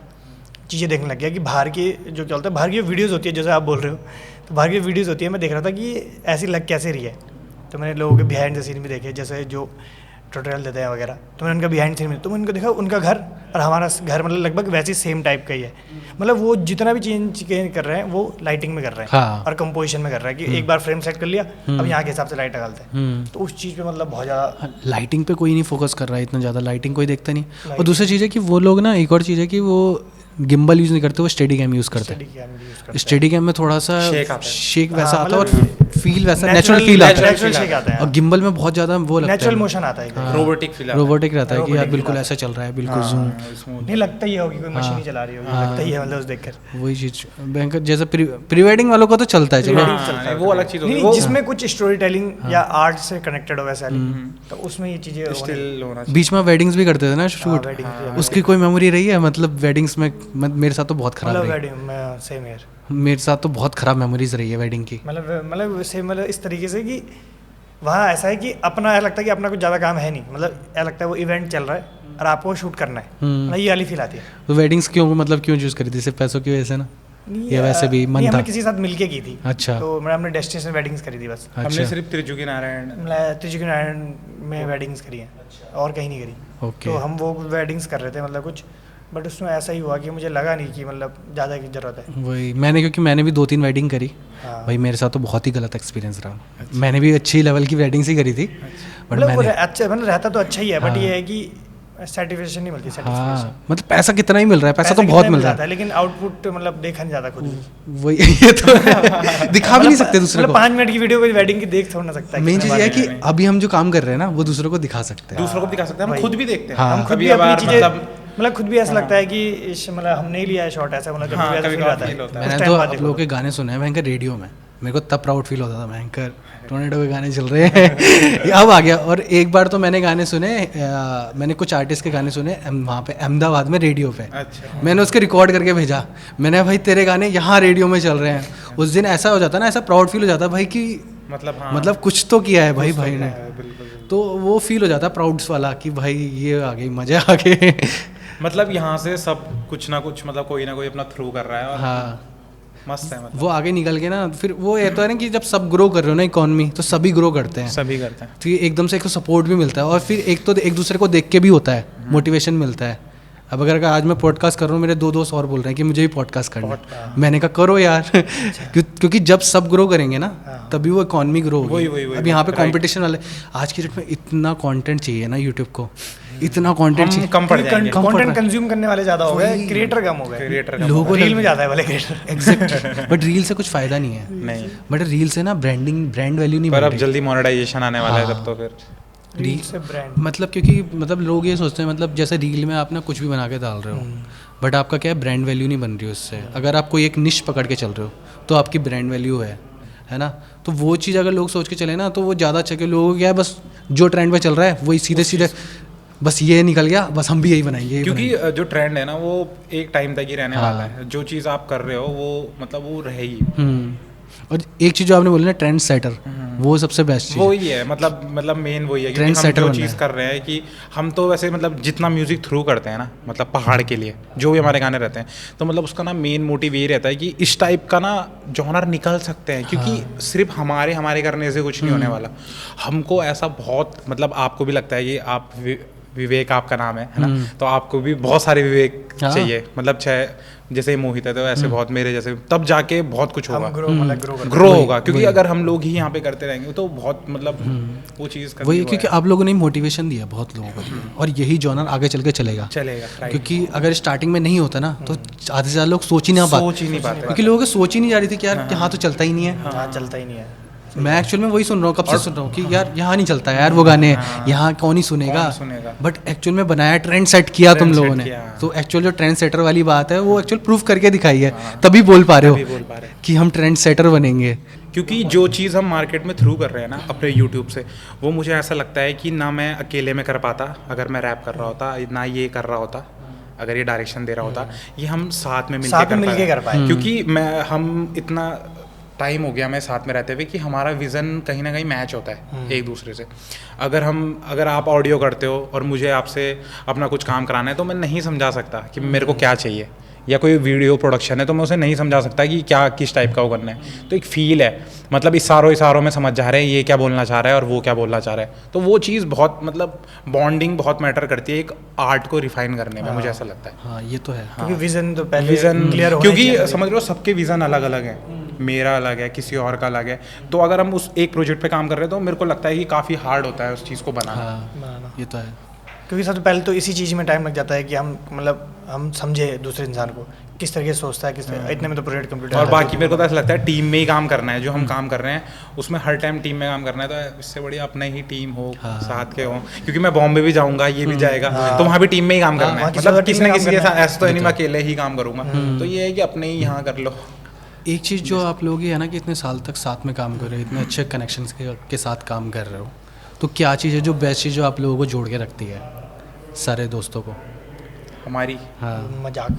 Speaker 5: चीज़ें देखने लग गया कि बाहर की जो क्या होता है, बाहर की वीडियोज़ होती है जैसे आप बोल रहे हो, तो बाहर की वीडियोज़ होती है, मैं देख रहा था कि ऐसी लग कैसे रही है। तो मैंने लोगों के बिहाइंड द सीन भी देखे, जैसे जो ट्यूटोरियल देते हैं वगैरह, तो मैंने उनका बिहाइंड सीन में तो मैंने उनको देखा, उनका घर और हमारा घर मतलब लगभग वैसे ही सेम टाइप का ही है। मतलब वो जितना भी चेंज कर रहे हैं वो लाइटिंग में कर रहे हैं और कंपोजिशन में कर रहे हैं, कि एक बार फ्रेम सेट कर लिया, अब यहाँ के हिसाब से लाइट डालते हैं, तो उस चीज़ पे मतलब बहुत ज़्यादा
Speaker 1: लाइटिंग पे कोई नहीं फोकस कर रहा है, इतना ज़्यादा लाइटिंग कोई देखता नहीं। और दूसरी चीज़ है कि वो लोग ना, एक और चीज़ है कि वो गिम्बल यूज़ नहीं करते, वो स्टेडी कैम यूज़ करते हैं। स्टेडी कैम में थोड़ा सा शेक वैसा आता है और फील वैसा नेचुरल फील आता है, और गिम्बल में बहुत ज़्यादा वो लगता है,
Speaker 5: नेचुरल मोशन आता है,
Speaker 1: रोबोटिक रहता है कि यार बिल्कुल ऐसा चल रहा है, बिल्कुल जूम
Speaker 5: नहीं लगता ही होगी, कोई मशीन ही चला रही होगी, लगता ही है मतलब उस देखकर।
Speaker 1: वही चीज़ बैंकर जैसे प्री वेडिंग वालों को तो चलता है, चलो
Speaker 4: वो अलग चीज़ होगी,
Speaker 5: जिसमें कुछ स्टोरी टेलिंग या आर्ट से कनेक्टेड हो वैसा, तो उसमें ये चीज़ें
Speaker 4: स्टिल होना।
Speaker 1: बीच में वेडिंग्स भी करते थे ना शूट, उसकी कोई मेमोरी रही है? मतलब वेडिंग्स में मेरे साथ तो बहुत खराब रही, मेरे साथ तो बहुत खराब मेमोरीज रही है वेडिंग की।
Speaker 5: मतलब इस तरीके से कि वहाँ ऐसा है कि अपना ऐसा लगता है कि अपना कुछ ज़्यादा काम है नहीं, मतलब ऐसा लगता है वो इवेंट चल रहा है और आपको शूट करना है, मतलब ये वाली फील आती है।
Speaker 1: तो वेडिंग्स क्यों चूज़ करी थी? सिर्फ पैसों की वजह से ना, या वैसे भी मन था?
Speaker 5: हमने किसी के साथ मिलके की थी।
Speaker 1: अच्छा।
Speaker 5: तो हमने डेस्टिनेशन वेडिंग्स करी थी बस।
Speaker 4: हमने सिर्फ त्रिजुकी नारायण
Speaker 5: में वेडिंग्स करी हैं और कहीं नहीं करी। तो हम वो वेडिंग्स कर रहे थे मतलब कुछ, बट उसमें ऐसा ही हुआ कि मुझे लगा नहीं कि मतलब ज़्यादा की ज़रूरत है।
Speaker 1: वही क्योंकि मैंने भी 2-3 वेडिंग करी, भाई मेरे साथ तो बहुत ही गलत एक्सपीरियंस रहा। मैंने भी अच्छी लेवल की वेडिंग्स ही करी थी, बट
Speaker 5: मतलब अच्छा मतलब रहता तो अच्छा ही है, बट ये है कि सेटिस्फेक्शन नहीं मिलती।
Speaker 1: हाँ मतलब पैसा कितना ही मिल रहा है, पैसा तो बहुत मिल रहा है,
Speaker 5: लेकिन आउटपुट मतलब देखा नहीं जाता खुद।
Speaker 1: वही ये तो दिखा भी नहीं सकते दूसरे को।
Speaker 5: 5 मिनट की वीडियो कोई वेडिंग की देख थोड़ा ना सकता है।
Speaker 1: मेन चीज़ ये है कि अभी हम जो काम कर रहे हैं ना वो दूसरों को दिखा सकते हैं,
Speaker 4: दूसरों को दिखा सकते हैं, हम खुद भी देखते हैं।
Speaker 1: हाँ।
Speaker 5: हम खुद भी अपनी चीजें मतलब खुद भी ऐसा लगता है कि मतलब हमने ही लिया है शॉट, ऐसा मतलब कभी ऐसा फील आता है।
Speaker 1: मैंने तो आप लोगों के गाने सुने हैं भयंकर रेडियो में, मेरे को तब प्राउड फील होता था, भयंकर टोर्नेडो के गाने चल रहे हैं अब आ गया। और एक बार तो मैंने गाने सुने, मैंने कुछ आर्टिस्ट के गाने सुने वहाँ पे अहमदाबाद में रेडियो पे।
Speaker 4: अच्छा।
Speaker 1: मैंने उसके रिकॉर्ड करके भेजा, मैंने भाई तेरे गाने यहाँ रेडियो में चल रहे हैं। उस दिन ऐसा हो जाता ना, ऐसा प्राउड फील हो जाता भाई कि
Speaker 4: मतलब हाँ,
Speaker 1: मतलब कुछ तो किया है भाई ने,
Speaker 4: बिल्कुल।
Speaker 1: तो वो फील हो जाता प्राउड्स वाला कि भाई ये आ गई, मजा आ गए
Speaker 4: मतलब यहाँ से सब कुछ ना कुछ मतलब कोई ना कोई अपना थ्रू कर रहा है और
Speaker 1: हाँ
Speaker 4: मस्त है। मतलब
Speaker 1: वो आगे निकल के ना फिर वो ये तो है ना कि जब सब ग्रो कर रहे हो ना इकॉनमी, तो सभी ग्रो करते हैं,
Speaker 4: सभी करते हैं।
Speaker 1: तो ये एकदम से एक तो सपोर्ट भी मिलता है और फिर एक तो एक दूसरे को देख के भी होता है, मोटिवेशन मिलता है। अब अगर आज मैं पॉडकास्ट कर रहा हूँ, मेरे 2 दोस्त और बोल रहे हैं कि मुझे भी पॉडकास्ट करना है, मैंने कहा करो यार क्योंकि जब सब ग्रो करेंगे ना तभी वो इकॉनमी ग्रो होगी। अब यहाँ पे कंपटीशन वाले आज की डेट में इतना कंटेंट चाहिए ना यूट्यूब को, इतना कंटेंट चाहिए,
Speaker 4: कम पड़ जाएंगे।
Speaker 5: कंटेंट कंज्यूम करने वाले ज्यादा हो गए, क्रिएटर कम हो गए,
Speaker 4: क्रिएटर
Speaker 1: लोगों को
Speaker 5: रील में ज्यादा है वाले क्रिएटर।
Speaker 1: एग्जैक्ट बट रील से कुछ फायदा नहीं है,
Speaker 4: नहीं,
Speaker 1: बट रील से ना ब्रांड वैल्यू नहीं
Speaker 4: पर
Speaker 1: बन
Speaker 4: अब
Speaker 1: रही।
Speaker 4: जल्दी मोनेटाइजेशन आने वाला है, तब तो फिर
Speaker 5: रील से ब्रांड
Speaker 1: मतलब क्योंकि मतलब लोग ये सोचते हैं मतलब जैसे रील में आप ना कुछ भी बना के डाल रहे हो, बट आपका क्या है ब्रांड वैल्यू नहीं बन रही उससे। अगर आप कोई एक निश पकड़ के चल रहे हो तो आपकी ब्रांड वैल्यू है ना, तो वो चीज़ अगर लोग सोच के चले ना तो वो ज़्यादा अच्छा। कि लोगों को क्या है बस जो ट्रेंड पे चल रहा है वही सीधे बस ये निकल गया, बस हम भी यही बनाएंगे,
Speaker 4: क्योंकि जो ट्रेंड है ना वो एक टाइम तक ही रहने वाला है। जो चीज़ आप कर रहे हो वो मतलब वो रहेगी।
Speaker 1: और एक चीज़ जो आपने बोली ना ट्रेंड सेटर, वो सबसे बेस्ट चीज़
Speaker 4: वो ही है, मतलब मेन वही है कि
Speaker 1: Trend
Speaker 4: हम
Speaker 1: setter
Speaker 4: जो
Speaker 1: बनना
Speaker 4: चीज़
Speaker 1: है।
Speaker 4: कर रहे हैं कि हम तो वैसे मतलब जितना म्यूजिक थ्रू करते हैं ना, मतलब पहाड़ के लिए जो भी हमारे गाने रहते हैं, तो मतलब उसका ना मेन मोटिव ये रहता है कि इस टाइप का ना जॉनर निकल सकते हैं, क्योंकि सिर्फ हमारे करने से कुछ नहीं होने वाला। हमको ऐसा बहुत मतलब आपको भी लगता है कि आप विवेक आपका नाम है ना, तो आपको भी बहुत सारे विवेक चाहिए, मतलब चाहे जैसे मोहित है तो ऐसे बहुत मेरे जैसे, तब जाके बहुत कुछ होगा, ग्रो होगा। क्योंकि अगर हम लोग ही यहाँ पे करते रहेंगे तो बहुत मतलब वो चीज़
Speaker 1: वही, क्योंकि आप लोगों ने मोटिवेशन दिया बहुत लोगों को दिया, और यही जॉनर आगे चल के चलेगा। क्योंकि अगर स्टार्टिंग में नहीं होता ना तो आधे से ज़्यादा लोग सोच ही नहीं पाते, क्योंकि लोगों को सोच ही नहीं जा रही थी कि यार यहाँ तो चलता ही नहीं है,
Speaker 5: चलता ही नहीं है।
Speaker 1: मैं एक्चुअल में वही सुन रहा हूँ, कब से सुन रहा हूँ कि यार यहाँ नहीं चलता यार वो गाने, यहाँ कौन ही सुनेगा। बट एक्चुअल में बनाया, ट्रेंड सेट किया तुम लोगों ने, तो एक्चुअल जो ट्रेंड सेटर वाली बात है वो एक्चुअल प्रूफ करके दिखाई है, तभी बोल पा रहे हो कि हम ट्रेंड सेटर बनेंगे।
Speaker 4: क्योंकि जो चीज़ हम मार्केट में थ्रू कर रहे हैं ना अपने यूट्यूब से, वो मुझे ऐसा लगता है कि ना मैं अकेले में कर पाता अगर मैं रैप कर रहा होता, ना ये कर रहा होता अगर ये डायरेक्शन दे रहा होता, ये हम साथ में मिलके कर पाए। क्योंकि हम इतना टाइम हो गया हमें साथ में रहते हुए कि हमारा विज़न कहीं ना कहीं मैच होता है एक दूसरे से। अगर आप ऑडियो करते हो और मुझे आपसे अपना कुछ काम कराना है, तो मैं नहीं समझा सकता कि मेरे को क्या चाहिए, या कोई वीडियो प्रोडक्शन है तो मैं उसे नहीं समझा सकता कि क्या किस टाइप का वो करना है। तो एक फ़ील है, मतलब इशारों में समझ जा रहे हैं ये क्या बोलना चाह रहा है और वो क्या बोलना चाह रहा है, तो वो चीज़ बहुत मतलब बॉन्डिंग बहुत मैटर करती है एक आर्ट को रिफाइन करने में, मुझे ऐसा लगता है।
Speaker 1: हाँ ये तो है,
Speaker 5: क्योंकि विज़न तो पहले
Speaker 4: विज़न
Speaker 5: क्लियर होना
Speaker 4: क्योंकि
Speaker 5: चाहिए।
Speaker 4: समझ लो सबके विज़न अलग अलग हैं, मेरा अलग है, किसी और का अलग है, तो अगर हम उस एक प्रोजेक्ट पे काम कर रहे हैं तो मेरे को लगता है कि काफ़ी हार्ड होता है उस चीज़ को बनाना।
Speaker 1: ये तो है,
Speaker 5: क्योंकि सबसे पहले तो इसी चीज़ में टाइम लग जाता है कि हम समझे दूसरे इंसान को किस तरीके से सोचता है, किस तरह, इतने में तो प्रोजेक्ट कंप्लीट।
Speaker 4: और बाकी मेरे को तो ऐसा लगता है टीम में ही काम करना है, जो हम काम कर रहे हैं उसमें हर टाइम टीम में काम करना है, तो इससे बढ़िया अपने ही टीम हो, साथ के हो। क्योंकि मैं बॉम्बे भी जाऊँगा, ये भी जाएगा, तो वहाँ भी टीम में ही काम करना है, मतलब किसी न किसी के साथ, ऐसा तो नहीं मैं अकेले ही काम करूँगा, तो ये है कि अपने ही यहाँ कर लो।
Speaker 1: एक चीज़ जो आप लोग ही है ना कि इतने साल तक साथ में काम कर रहे हो, इतने अच्छे कनेक्शंस के साथ काम कर रहे हो, तो क्या चीज़ है जो बेस्ट चीज़ जो आप लोगों को जोड़ के रखती है सारे दोस्तों को?
Speaker 4: हमारी
Speaker 5: मजाक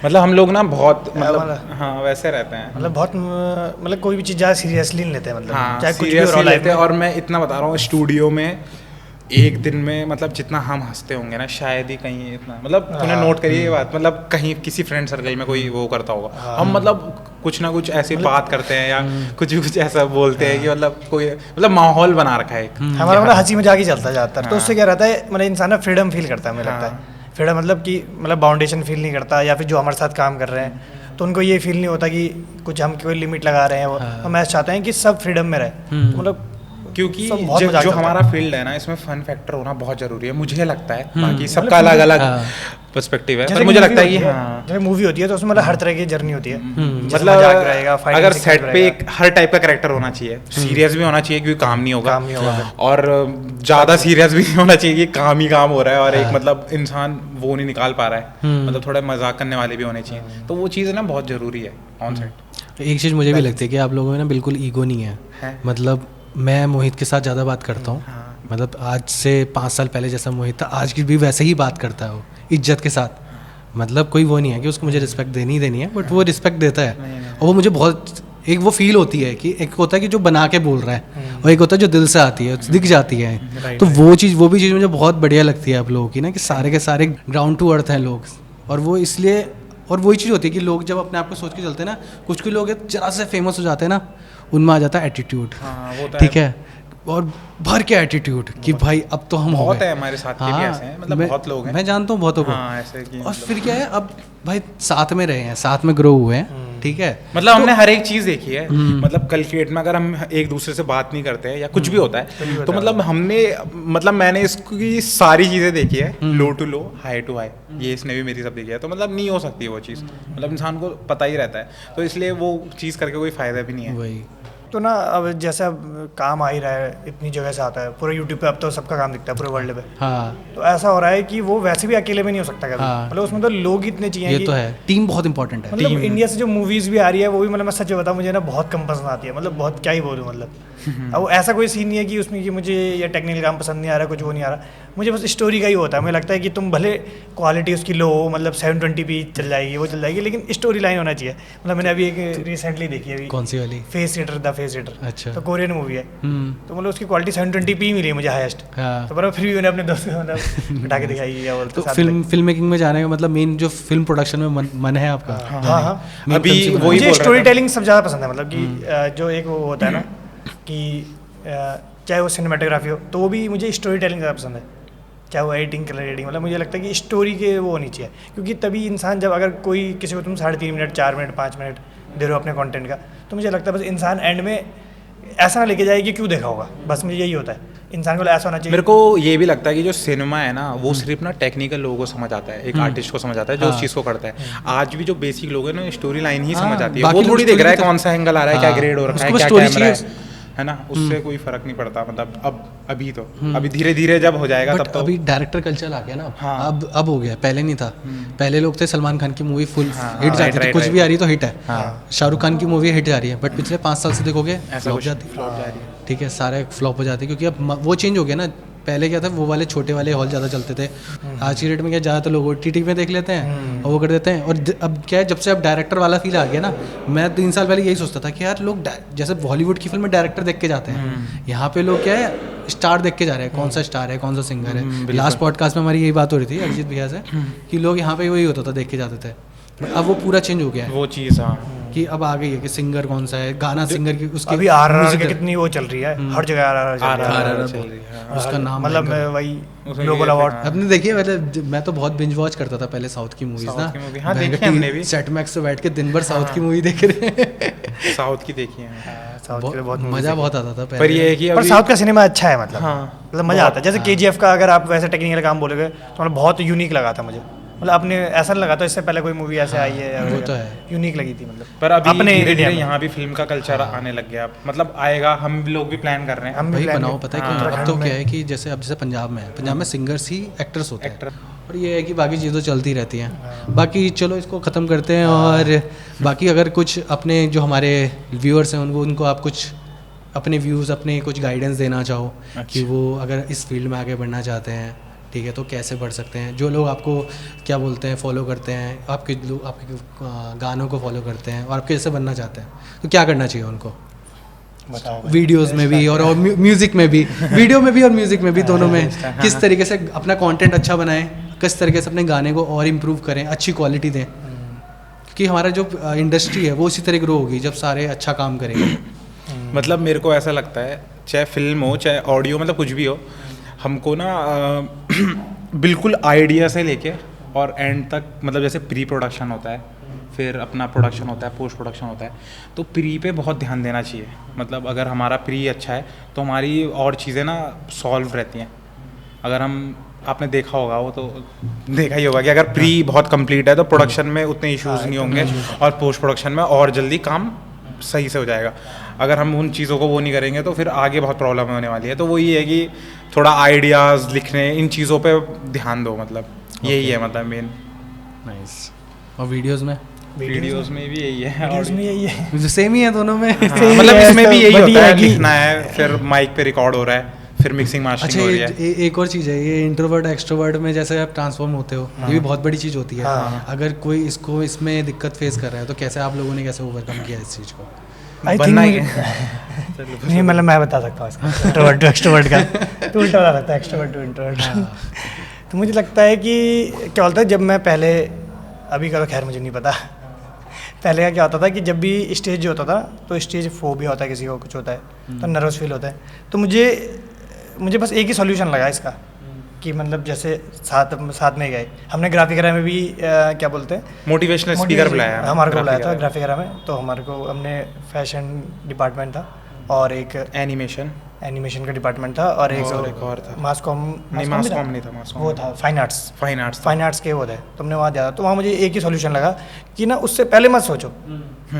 Speaker 4: मतलब हम लोग ना बहुत मतलब हाँ वैसे रहते हैं,
Speaker 5: मतलब बहुत मतलब कोई भी चीज़ ज़्यादा सीरियसली नहीं लेते हैं, मतलब
Speaker 4: हाँ,
Speaker 5: चाहे कुछ भी हो
Speaker 4: लेते हैं। और मैं इतना बता रहा हूँ, स्टूडियो में एक दिन में मतलब जितना हम हंसते होंगे ना शायद ही कहीं इतना, मतलब तूने नोट करी ये बात, मतलब कहीं किसी फ्रेंड सर्कल में कोई वो करता होगा, हम मतलब कुछ ना कुछ ऐसी बात करते हैं या कुछ ऐसा बोलते हैं कि मतलब कोई मतलब माहौल बना रखा है
Speaker 5: हमारा, मतलब हंसी मजाक ही चलता है ज़्यादातर। तो उससे क्या रहता है, मतलब इंसान ना फ्रीडम फील करता है, मुझे लगता है फ्रीडम मतलब कि मतलब बाउंडेशन फील नहीं करता, या फिर जो हमारे साथ काम कर रहे हैं तो उनको ये फील नहीं होता कि कुछ हम कोई लिमिट लगा रहे हैं, वो हम ऐसा चाहते हैं कि सब फ्रीडम में रहे, तो मतलब
Speaker 4: क्योंकि
Speaker 5: सब बहुत
Speaker 4: जो
Speaker 5: मजाक
Speaker 4: जो
Speaker 5: करते हैं।
Speaker 4: हमारा फील्ड है ना, इसमें फन फैक्टर होना बहुत जरूरी है, मुझे लगता है। बाकी सबका अलग अलग पर्सपेक्टिव है,
Speaker 5: जैसे
Speaker 4: पर
Speaker 5: कि
Speaker 4: मुझे
Speaker 5: movie
Speaker 4: लगता है कि
Speaker 5: होती
Speaker 4: हाँ,
Speaker 5: जैसे मूवी होती है तो उसमें मतलब हर तरह की जर्नी होती है, जैसे
Speaker 4: मतलब
Speaker 5: मजाक रहेगा, fighting
Speaker 4: अगर
Speaker 5: sequence
Speaker 4: सेट पे
Speaker 5: रहेगा।
Speaker 4: एक हर टाइप का कैरेक्टर होना चाहिए, सीरियस भी होना चाहिए क्योंकि काम नहीं होगा,
Speaker 5: काम नहीं होगा फिर।
Speaker 4: और ज़्यादा सीरियस भी नहीं होना चाहिए कि काम ही काम हो रहा है, और एक मतलब इंसान वो नहीं निकाल पा रहा है, मतलब थोड़ा मजाक करने वाले भी होने चाहिए, तो वो चीज़ ना बहुत ज़रूरी है ऑन सेट।
Speaker 1: एक चीज़ मुझे भी लगती है कि आप लोगों में ना बिल्कुल ईगो नहीं है। मतलब मैं मोहित के साथ ज़्यादा बात करता हूँ, मतलब आज से 5 साल पहले जैसा मोहित था आज की भी वैसे ही बात करता है वो, इज्जत के साथ। मतलब कोई वो नहीं है कि उसको मुझे रिस्पेक्ट देनी ही देनी है, बट वो रिस्पेक्ट देता है। और वो मुझे बहुत एक वो फील होती है कि एक होता है कि जो बना के बोल रहा है, और एक होता है जो दिल से आती है, दिख जाती है। तो वो भी चीज़ मुझे बहुत बढ़िया लगती है आप लोगों की ना, कि सारे के सारे ग्राउंड टू अर्थ हैं लोग। और वो इसलिए, और वही चीज़ होती है कि लोग जब अपने आप को सोच के चलते हैं ना, कुछ लोग जरा से फेमस हो जाते हैं ना, उनमें आ जाता है एटीट्यूड, ठीक है, और भर के एटीट्यूड कि भाई अब तो हम हो
Speaker 4: बहुत
Speaker 1: गए।
Speaker 4: है हमारे साथ के भी ऐसे हैं, मतलब बहुत लोग हैं,
Speaker 1: मैं जानता हूँ बहुतों को।
Speaker 4: हाँ, ऐसे कि
Speaker 1: और फिर क्या है, अब भाई साथ में रहे हैं, साथ में ग्रो हुए हैं, ठीक है,
Speaker 4: मतलब हमने हर एक चीज़ देखी है। मतलब कल की डेट में अगर हम एक दूसरे से बात नहीं करते हैं या कुछ भी होता है, तो मतलब मैंने इसकी सारी चीज़ें देखी है, low to low, high to high, ये इसने भी मेरी सब देखी है, तो मतलब नहीं हो सकती वो चीज़, मतलब इंसान को पता ही रहता है, तो इसलिए वो चीज़ करके कोई फ़ायदा भी नहीं है।
Speaker 1: वही
Speaker 5: तो ना अब जैसे अब काम आ ही रहा है, इतनी जगह से आता है पूरे यूट्यूब पे, अब तो सबका काम दिखता है पूरे वर्ल्ड पे।
Speaker 1: हाँ,
Speaker 5: तो ऐसा हो रहा है कि वो वैसे भी अकेले में नहीं हो सकता कभी,
Speaker 1: हाँ।
Speaker 5: मतलब उसमें तो लोग इतने चाहिए
Speaker 1: ये
Speaker 5: कि
Speaker 1: तो है, टीम बहुत इंपॉर्टेंट है।
Speaker 5: मतलब इंडिया से जो मूवीज भी आ रही है वो भी, मतलब मैं सच बताऊं, मुझे ना बहुत कम पसंद आती है, मतलब बहुत क्या ही बोलूं, मतलब अब वो ऐसा कोई सीन नहीं है कि उसमें कि मुझे ये टेक्निकल काम पसंद नहीं आ रहा, कुछ वो नहीं आ रहा, मुझे बस स्टोरी का ही होता है। मुझे लगता है कि तुम भले क्वालिटी उसकी लो हो, मतलब 720p चल जाएगी, वो चल जाएगी, लेकिन स्टोरी लाइन होना चाहिए। मतलब मैंने अभी एक रिसेंटली देखी है, अभी
Speaker 1: कौन सी वाली?
Speaker 5: Face heater, the face heater,
Speaker 1: अच्छा।
Speaker 5: तो कोरियन मूवी है, तो मतलब उसकी क्वालिटी 720p मिली है मुझे हाईएस्ट,
Speaker 1: हाँ।
Speaker 5: तो पर फिर भी मैंने अपने दोस्त को मतलब हटा के दिखाई या बोलते
Speaker 1: तो फिल्म मेकिंग में जाने का मतलब मेन जो फिल्म प्रोडक्शन में मन है आपका?
Speaker 5: हाँ हाँ,
Speaker 4: अभी वही
Speaker 5: मुझे
Speaker 4: बोल रहा
Speaker 5: स्टोरी
Speaker 4: था।
Speaker 5: टेलिंग सब ज़्यादा पसंद है, मतलब कि जो एक वो होता है ना कि चाहे वो सिनेमाटोग्राफी हो, तो वो भी मुझे स्टोरी टेलिंग ज़्यादा पसंद है, चाहे वो एडिटिंग, कलर एडिटिंग, मतलब मुझे लगता है कि स्टोरी के वो होनी चाहिए, क्योंकि तभी इंसान, जब अगर कोई किसी को तुम 3.5 मिनट 4 मिनट 5 मिनट दे रहे हो अपने कंटेंट का, तो मुझे लगता है बस इंसान एंड में ऐसा ना लेके जाए कि क्यों देखा होगा, बस मुझे यही होता है, इंसान को ऐसा होना चाहिए।
Speaker 4: मेरे को ये भी लगता है कि जो सिनेमा है ना, वो सिर्फ ना टेक्निकल लोगों को समझ आता है, एक आर्टिस्ट को समझ आता है जो उस चीज़ को करता है। आज भी जो बेसिक लोग हैं ना, स्टोरी लाइन ही समझ आती है,
Speaker 1: बाकी
Speaker 4: वो
Speaker 1: लोग
Speaker 4: थोड़ी देख रहा है
Speaker 1: story
Speaker 4: कौन सा एंगल आ रहा है, क्या ग्रेड हो रखा है,
Speaker 1: उसको
Speaker 4: क्या
Speaker 1: story
Speaker 4: कैमरा
Speaker 1: चाहिए।
Speaker 4: है ना, उससे कोई फर्क नहीं पड़ता। मतलब अभी तो अभी धीरे धीरे जब हो जाएगा
Speaker 1: बट
Speaker 4: तब तो
Speaker 1: अभी डायरेक्टर कल्चर आ गया ना।
Speaker 4: हाँ।
Speaker 1: अब हो गया, पहले नहीं था। पहले लोग थे सलमान खान की मूवी फुल हिट जाती थी,
Speaker 4: right,
Speaker 1: कुछ
Speaker 4: right.
Speaker 1: भी आ रही तो हिट है। शाहरुख खान की मूवी हिट जा रही है, बट पिछले 5 साल से देखोगे फ्लॉप जाती है, ठीक है, सारे फ्लॉप हो जाते हैं, क्योंकि अब वो चेंज हो गया ना। पहले क्या था, वो वाले छोटे वाले हॉल ज़्यादा चलते थे। आज की डेट में क्या, ज़्यादातर लोग OTT में देख लेते हैं और वो कर देते हैं। और अब क्या है, जब से अब डायरेक्टर वाला फील आ गया ना, मैं 3 साल पहले यही सोचता था कि यार लोग जैसे बॉलीवुड की फिल्म में डायरेक्टर देख के जाते हैं, यहाँ पे लोग क्या है, स्टार देख के जा रहे हैं, कौन सा स्टार है, कौन सा सिंगर है। लास्ट पॉडकास्ट में हमारी यही बात हो रही थी अरिजीत भैया से, कि लोग यहाँ पे वही होता था, देख के जाते थे। अब वो पूरा चेंज हो गया है
Speaker 4: वो चीज़। हाँ,
Speaker 1: कि अब आ गई है कि सिंगर कौन सा है, गाना सिंगर की उसकी
Speaker 5: अभी RRR
Speaker 1: music
Speaker 5: की
Speaker 1: है।
Speaker 5: कितनी वो चल रही है, हर जगह RRR चल रही है।
Speaker 1: RRR
Speaker 4: चल रही है।
Speaker 1: उसका नाम
Speaker 5: मतलब
Speaker 1: भयंकर है।
Speaker 5: वही
Speaker 4: उसमें
Speaker 5: ग्लोबल
Speaker 4: ये
Speaker 5: अवार्ड।
Speaker 1: आपने देखी है, मतलब मैं तो बहुत बिंज वॉच करता था पहले साउथ की मूवीज ना।
Speaker 4: की movie, हाँ, देखी है हमने भी।
Speaker 1: सेट मैक्स पे बैठ के दिन भर साउथ की मूवी देख रहे हैं।
Speaker 4: साउथ की देखी है,
Speaker 5: साउथ के बहुत
Speaker 1: मजा बहुत आता था
Speaker 4: पर
Speaker 1: पहले।
Speaker 4: ये है कि
Speaker 5: पर
Speaker 4: अभी
Speaker 5: साउथ का सिनेमा अच्छा है, मतलब
Speaker 4: हाँ,
Speaker 5: मतलब मजा आता है। जैसे KGF का अगर आप वैसे टेक्निकल काम बोलोगे तो मतलब बहुत यूनिक लगा था मुझे, मतलब अपने ऐसा नहीं लगा था इससे पहले कोई मूवी ऐसे आई है,
Speaker 1: वो तो है।
Speaker 5: यूनिक लगी थी, मतलब
Speaker 4: पर अभी
Speaker 5: अपने
Speaker 4: धीरे
Speaker 5: इंडिया
Speaker 4: धीरे
Speaker 5: में।
Speaker 4: यहाँ भी फिल्म का कल्चर आने लग गया, मतलब आएगा, हम लोग भी प्लान कर रहे हैं।
Speaker 5: हम भी
Speaker 1: भाई
Speaker 5: plan
Speaker 1: बनाओ,
Speaker 5: में-
Speaker 1: पता है
Speaker 5: हाँ,
Speaker 1: क्यों? अब तो
Speaker 5: उत्तराखंड
Speaker 1: क्या
Speaker 5: में-
Speaker 1: है कि जैसे पंजाब में है, पंजाब में सिंगर्स ही एक्टर्स होते हैं,
Speaker 4: Actor।
Speaker 1: और ये है कि बाकी चीज़ें चलती रहती हैं। बाकी चलो इसको ख़त्म करते हैं, और बाकी अगर कुछ अपने जो हमारे व्यूअर्स हैं उनको आप कुछ अपने व्यूज़, अपने कुछ गाइडेंस देना चाहो कि वो अगर इस फील्ड में आगे बढ़ना चाहते हैं, ठीक है, तो कैसे बढ़ सकते हैं। जो लोग आपको क्या बोलते हैं, फॉलो करते हैं, आपके गानों को फॉलो करते हैं और आपके जैसे बनना चाहते हैं, तो क्या करना चाहिए उनको?
Speaker 5: बताओ भाई।
Speaker 1: वीडियोस में भी और म्यूजिक में भी, वीडियो में भी और म्यूजिक में भी, दोनों में किस तरीके से अपना कंटेंट अच्छा बनाएं, किस तरीके से अपने गाने को और इम्प्रूव करें, अच्छी क्वालिटी दें, क्योंकि हमारा जो इंडस्ट्री है वो उसी तरह ग्रो होगी जब सारे अच्छा काम करेंगे।
Speaker 4: मतलब मेरे को ऐसा लगता है, चाहे फिल्म हो चाहे ऑडियो, मतलब कुछ भी हो, हमको ना बिल्कुल आइडिया से लेके और एंड तक, मतलब जैसे प्री प्रोडक्शन होता है, फिर अपना प्रोडक्शन होता है, पोस्ट प्रोडक्शन होता है। तो प्री पे बहुत ध्यान देना चाहिए। मतलब अगर हमारा प्री अच्छा है तो हमारी और चीज़ें ना सॉल्व रहती हैं। अगर हम आपने देखा होगा, वो तो देखा ही होगा कि अगर प्री बहुत कंप्लीट है तो प्रोडक्शन में उतने इश्यूज नहीं होंगे और पोस्ट प्रोडक्शन में और जल्दी काम सही से हो जाएगा। अगर हम उन चीज़ों को वो नहीं करेंगे तो फिर आगे बहुत प्रॉब्लम होने वाली है। तो वो ये है कि थोड़ा आइडियाज़ लिखने, इन चीज़ों पे ध्यान दो। मतलब यही है मतलब मेन।
Speaker 1: नाइस। और वीडियोस में
Speaker 4: वीडियोस में भी यही है,
Speaker 5: वीडियोस में यही है,
Speaker 1: सेम ही है दोनों में।
Speaker 4: मतलब इसमें भी यही
Speaker 5: बट
Speaker 4: होता
Speaker 5: ये
Speaker 4: है,
Speaker 5: है कि-
Speaker 4: लिखना है, फिर माइक पे रिकॉर्ड हो रहा है, फिर मिक्सिंग मास्टरिंग हो रही है।
Speaker 1: एक और चीज़ है, ये इंट्रोवर्ट एक्सट्रोवर्ट में जैसे आप ट्रांसफॉर्म होते हो, ये भी बहुत बड़ी चीज़ होती है। अगर कोई इसको इसमें दिक्कत फेस कर रहा है तो कैसे आप लोगों ने कैसे ओवरकम किया इस चीज़ को?
Speaker 5: आई
Speaker 4: बनना ही
Speaker 5: थिंक नहीं, मतलब मैं बता सकता हूँ इसका इंट्रोवर्ट टू एक्सट्रोवर्ट का, तो उल्टा बता सकता है एक्सट्रोवर्ट टू इंट्रोवर्ट। तो मुझे लगता है कि क्या बोलता है, जब मैं पहले, अभी का तो खैर मुझे नहीं पता, पहले का क्या होता था कि जब भी स्टेज जो होता था तो स्टेज फोबिया होता है, किसी को कुछ होता है तो नर्वस फील होता है। तो मुझे बस एक ही सॉल्यूशन लगा इसका कि मतलब जैसे साथ में गए हमने ग्राफिकरा में भी क्या बोलते हैं,
Speaker 4: मोटिवेशनल स्पीकर बुलाया
Speaker 5: हमारे को बुलाया था ग्राफिकरा में। तो हमारे को, हमने फैशन डिपार्टमेंट था और एक एनिमेशन का डिपार्टमेंट था और एक
Speaker 4: और था
Speaker 5: मास कॉम
Speaker 4: नहीं, मास कॉम नहीं था, मास कॉम
Speaker 5: वो था फाइन आर्ट्स के वो थे। तो हमने वहाँ जाया, तो वहाँ मुझे एक ही सॉल्यूशन लगा कि ना उससे पहले मत सोचो,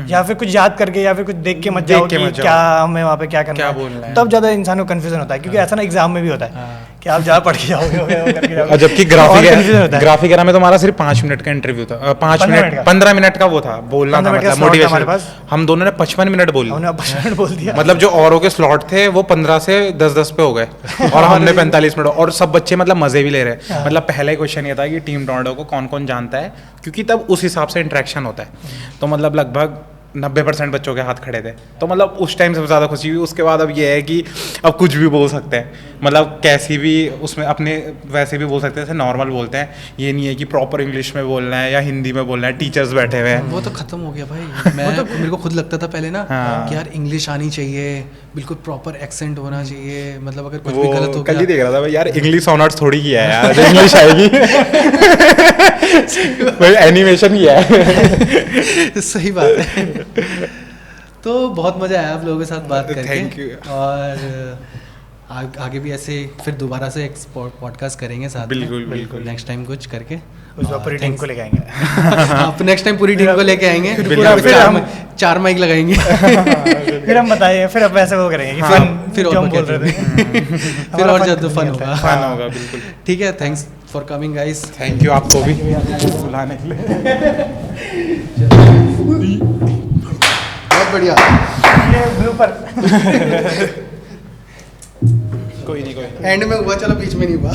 Speaker 5: या फिर कुछ याद करके या फिर कुछ देख के मत जाओ कि क्या हमें वहाँ पे क्या करना
Speaker 4: क्या
Speaker 5: है,
Speaker 4: बोलना है।
Speaker 5: तब ज़्यादा इंसान को कन्फ्यूजन होता है। क्योंकि ऐसा ना एग्जाम में भी होता है कि आप ज़्यादा पढ़ के जाओगे वो करके जाओगे।
Speaker 4: और जबकि ग्राफिकरा में तो हमारा सिर्फ 5 मिनट का इंटरव्यू था, 15 मिनट का वो था, बोलना था, मतलब मोटिवेशन। हम दोनों ने 55 मिनट बोली,
Speaker 5: हमने 55 मिनट बोल दिया।
Speaker 4: मतलब जो औरों के स्लॉट थे वो 15 से 10 पे हो गए और हमने 45 मिनट। और सब बच्चे मतलब मजे भी ले रहे। मतलब पहला ही क्वेश्चन ये था कि टीम टोरनेडो को कौन कौन जानता है, क्योंकि तब उस हिसाब से इंटरेक्शन होता है। तो मतलब लगभग 90% बच्चों के हाथ खड़े थे। तो मतलब उस टाइम सबसे ज़्यादा खुशी हुई। उसके बाद अब ये है कि अब कुछ भी बोल सकते हैं, मतलब कैसी भी उसमें अपने वैसे भी बोल सकते हैं, जैसे नॉर्मल बोलते हैं। ये नहीं है कि प्रॉपर इंग्लिश में बोलना है या हिंदी में बोलना है, टीचर्स बैठे हुए हैं।
Speaker 1: वो तो खत्म हो गया भाई। मेरे को खुद लगता था पहले ना कि यार इंग्लिश आनी चाहिए, बिल्कुल प्रॉपर एक्सेंट होना चाहिए, मतलब अगर कुछ भी गलत हो
Speaker 4: कल ही
Speaker 1: गया।
Speaker 4: देख रहा था भाई, यार इंग्लिश ऑनर्स थोड़ी किया है यार, इंग्लिश आएगी भाई, एनिमेशन ही है।
Speaker 1: सही बात है। तो बहुत मज़ा आया आप लोगों के साथ बात करके।
Speaker 4: Thank you.
Speaker 1: और आगे भी ऐसे फिर दोबारा से एक पॉडकास्ट करेंगे साथ में।
Speaker 4: बिल्कुल।
Speaker 1: नेक्स्ट टाइम कुछ करके
Speaker 5: उस बार पूरी टीम को लेके आएंगे।
Speaker 1: आप नेक्स्ट टाइम पूरी टीम को लेके आएंगे,
Speaker 5: फिर हम
Speaker 1: 4 माइक लगाएंगे।
Speaker 5: फिर हम बताइए, फिर अब ऐसे वो करेंगे कि
Speaker 1: हाँ,
Speaker 5: फन,
Speaker 1: फिर
Speaker 5: जो
Speaker 1: और
Speaker 5: हम बोल
Speaker 1: क्या
Speaker 5: रहे थे।
Speaker 1: फिर और ज़्यादा फन होगा।
Speaker 4: फन होगा बिल्कुल।
Speaker 1: ठीक है, thanks for coming guys.
Speaker 4: Thank you आपको भी बुलाने के लिए।
Speaker 3: बहुत बढ़िया।
Speaker 5: ये ब्लूपर
Speaker 4: कोई नहीं
Speaker 1: एंड में हुआ, चलो बीच में नहीं हुआ।